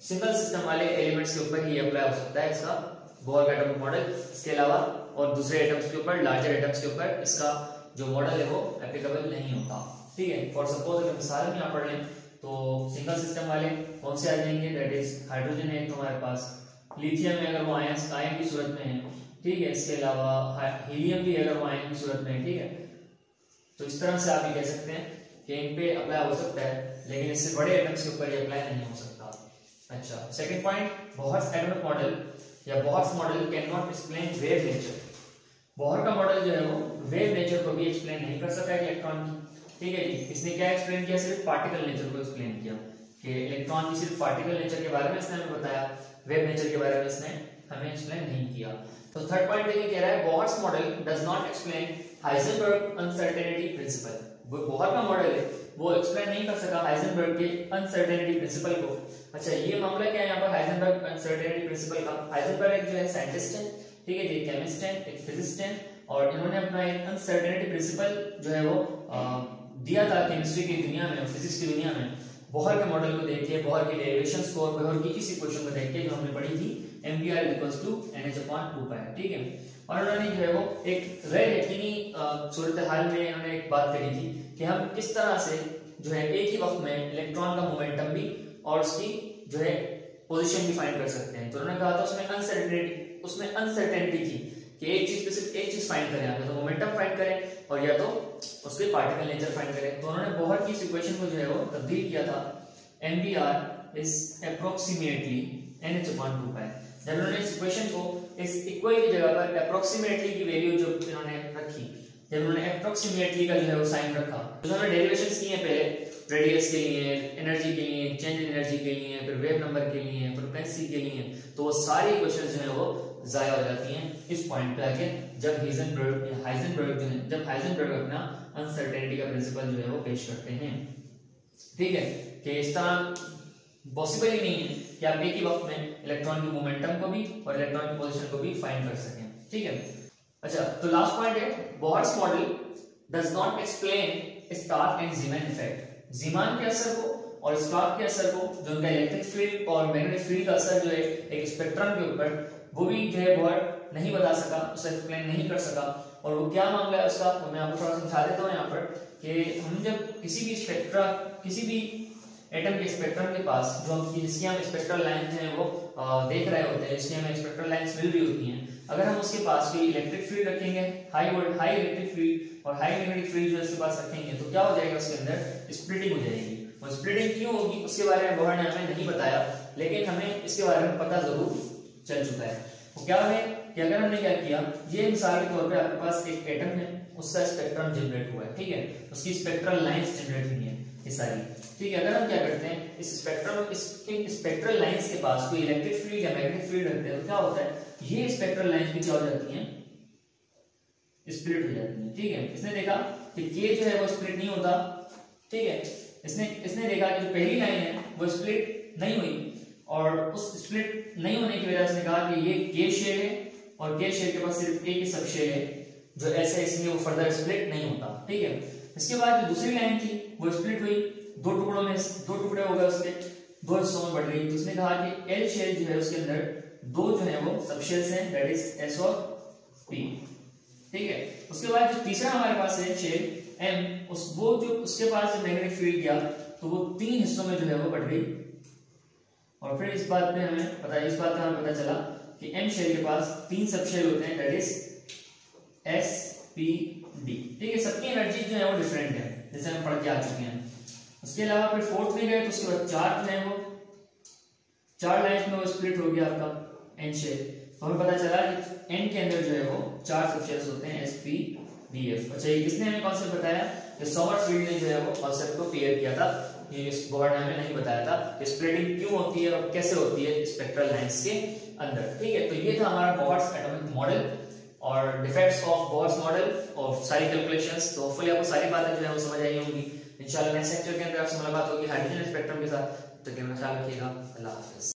सिंगल सिस्टम वाले एलिमेंट्स के ऊपर ही अप्लाई हो सकता है इसका बोहर का एटॉमिक मॉडल। इसके अलावा और दूसरे एटम्स के ऊपर, लार्जर एटम्स के ऊपर इसका जो मॉडल है वो एप्लीकेबल नहीं होता। ठीक है, फॉर सपोज अगर मिसाल में यहाँ पढ़ लें तो सिंगल सिस्टम वाले कौन से आ जाएंगे? दैट इज हाइड्रोजन है तो हमारे पास, लिथियम है अगर वो आयन की सूरत में है। ठीक है, इसके अलावा हीलियम भी अगर वो आयन की सूरत में है। ठीक है, तो इस तरह से आप ये कह सकते हैं कि इन पे अप्लाई हो सकता है, लेकिन इससे बड़े एटम्स के ऊपर ये अप्लाई नहीं हो सकता। अच्छा, second point, Bohr's atomic model या Bohr's model can not explain wave nature. Bohr का मॉडल जो है वो वेव नेचर को भी एक्सप्लेन नहीं कर सकता इलेक्ट्रॉन की। ठीक है जी, इसने क्या एक्सप्लेन किया? सिर्फ पार्टिकल नेचर को एक्सप्लेन किया कि इलेक्ट्रॉन की सिर्फ पार्टिकल नेचर के बारे में इसने हमें बताया, वेव नेचर के बारे में इसने हमें एक्सप्लेन नहीं किया। तो थर्ड पॉइंट देखिए कह रहा है Bohr's model does not explain Heisenberg uncertainty principle. वो बोहर का मॉडल है वो एक्सप्लेन नहीं कर सका हाइजेनबर्ग के अनसर्टेनिटी प्रिंसिपल को। अच्छा, ये मामला क्या है यहाँ पर हाइजेनबर्ग अनसर्टेनिटी प्रिंसिपल का? हाइजेनबर्ग एक जो है साइंटिस्ट है, ठीक है जी, केमिस्ट है, एक फिजिसिस्ट है, और इन्होंने अपना एक अनसर्टेनिटी प्रिंसिपल जो है वो दिया था केमिस्ट्री की दुनिया में और फिजिक्स की दुनिया में, बोहर के मॉडल को देख के, बोहर के डेरिवेशंस को और बोहर की इस इक्वेशन को देख के जो हमने पढ़ी थी MBR = NH/2π, ठीक है। और उन्होंने जो है वो एक गैर यकीनी सूरत हाल में उन्होंने एक बात करी थी कि हम किस तरह से जो है एक ही वक्त में इलेक्ट्रॉन का मोमेंटम भी और उसकी जो है पोजीशन भी फाइंड कर सकते हैं। तो उन्होंने कहा था उसमें अनसर्टेनिटी थी कि एक चीज पे सिर्फ एक चीज फाइंड करें, या तो मोमेंटम फाइंड करें और या तो उसके पार्टिकल नेचर फाइंड करें। तो उन्होंने बोहर की इस इक्वेशन को जो है वो तब्दील किया था MBR = NH/2π। जब उन्होंने इस इक्वेशन को इस इक्वल की जगह पर अप्रोक्सीमेटली की वैल्यू जो इन्होंने रखी, जब उन्होंने अप्रोक्सीमेटली का जो है वो साइन रखा, तो उन्होंने डेरिवेशंस किए पहले रेडियस के लिए, एनर्जी के लिए, चेंज इन एनर्जी के लिए, फिर वेव नंबर के लिए, फ्रीक्वेंसी के लिए, तो वो सारी इक्वेशंस जो है वो जाया हो जाती हैं इस पॉइंट पे आके जब हाइजेनबर्ग अपना अनसर्टेनिटी का प्रिंसिपल जो है वो पेश करते हैं, ठीक है। कि इस तरह पॉसिबल ही नहीं है कि आप एक ही वक्त में इलेक्ट्रॉन की मोमेंटम को भी और इलेक्ट्रॉन की पोजीशन को भी फाइंड कर सकें, ठीक है। अच्छा, तो लास्ट पॉइंट है Bohr's model does not explain Stark and Zeeman effect. Zeeman के असर को और स्टार्क के असर को, जो उनका इलेक्ट्रिक फील्ड और मैग्नेटिक फील्ड का असर जो है एक स्पेक्ट्रम के ऊपर, वो भी जो है बोहर नहीं बता सका, उसे एक्सप्लेन नहीं कर सका। और वो क्या मामला है उसका, वो मैं आपको थोड़ा समझा देता हूँ यहाँ पर कि हम जब किसी भी एटम के स्पेक्ट्रम के पास जो जिसकी हम स्पेक्ट्रल लाइंस हैं वो देख रहे होते हैं, जिसकी हमें स्पेक्ट्रल लाइंस मिल रही होती हैं, अगर हम उसके पास कोई इलेक्ट्रिक फील्ड रखेंगे, हाई इलेक्ट्रिक फील्ड और हाई मैग्नेटिक फील्ड जो इसके पास रखेंगे, तो क्या हो जाएगा, उसके अंदर स्प्लिटिंग हो जाएगी। और स्प्लिटिंग क्यों होगी उसके बारे में बोहर ने हमें नहीं बताया, लेकिन हमें इसके बारे में पता जरूर चल चुका है। तो क्या है कि अगर हमने क्या किया, ये मिसाल के तौर पे आपके पास एक एटम है, उसका स्पेक्ट्रम जनरेट हुआ है, ठीक है, उसकी स्पेक्ट्रल लाइंस जनरेट हुई है ये सारी, ठीक है। अगर हम क्या करते हैं, इस स्पेक्ट्रल लाइंस के पास कोई इलेक्ट्रिक फील्ड या मैग्नेटिक फील्ड रखते हैं, तो क्या होता है, ये स्पेक्ट्रल लाइंस भी क्या हो जाती हैं, स्प्लिट हो जाती हैं, ठीक है। इसने देखा कि K जो है वो स्प्लिट नहीं होता, ठीक है। इसने देखा कि जो पहली लाइन है वो स्प्लिट नहीं हुई, और उस स्प्लिट नहीं होने की वजह से कहा कि ये K शेल है और K शेल के पास सिर्फ एक ही सब शेल है जो ऐसे, इसलिए वो फर्दर स्प्लिट नहीं होता, ठीक है। इसके बाद जो दूसरी लाइन थी वो स्प्लिट हुई, दो टुकड़े हो गए, उसके दो हिस्सों में बढ़ गई। तो उसने कहा कि L शेल जो है उसके अंदर दो जो है वो सब शेल्स हैं, दैट इज S और P, ठीक है। उसके बाद जो तीसरा हमारे पास है शेल M, उसके पास जो मैग्नेटिक फील्ड गया तो वो तीन हिस्सों में जो है वो बढ़ गई। और फिर इस बात का हमें पता चला कि M शेल के पास तीन सब शेल होते हैं, that is S P D, ठीक है। सबकी एनर्जी जो है वो डिफरेंट है, जैसे हम पढ़ के आ चुके हैं। उसके अलावा फिर फोर्थ में गए तो उसके बाद चार लाइंस में वो स्प्लिट हो गया आपका N शेल। तो हमें पता चला कि N के अंदर जो है वो चार सब शेल्स होते हैं, S P D F। अच्छा, ये किसने हमें कॉन्सेप्ट बताया, कि समरफील्ड ने जो है वो कॉन्सेप्ट को क्लियर किया था। ये इस बोहर ने हमें नहीं बताया था कि स्प्लिटिंग क्यों होती है और कैसे होती है स्पेक्ट्रल लाइंस के अंदर, ठीक है। तो ये था हमारा बोहर्स एटॉमिक मॉडल और डिफेक्ट्स ऑफ बोहर्स मॉडल और सारी कैलकुलेशंस। तो होपफुली आपको सारी बातें जो है वो समझ आई होंगी। इंशाल्लाह नेक्स्ट लेक्चर के अंदर आपसे मुलाकात होगी हाइड्रोजन स्पेक्ट्रम के साथ। तो ख्याल रखिएगा, अल्लाह हाफिज।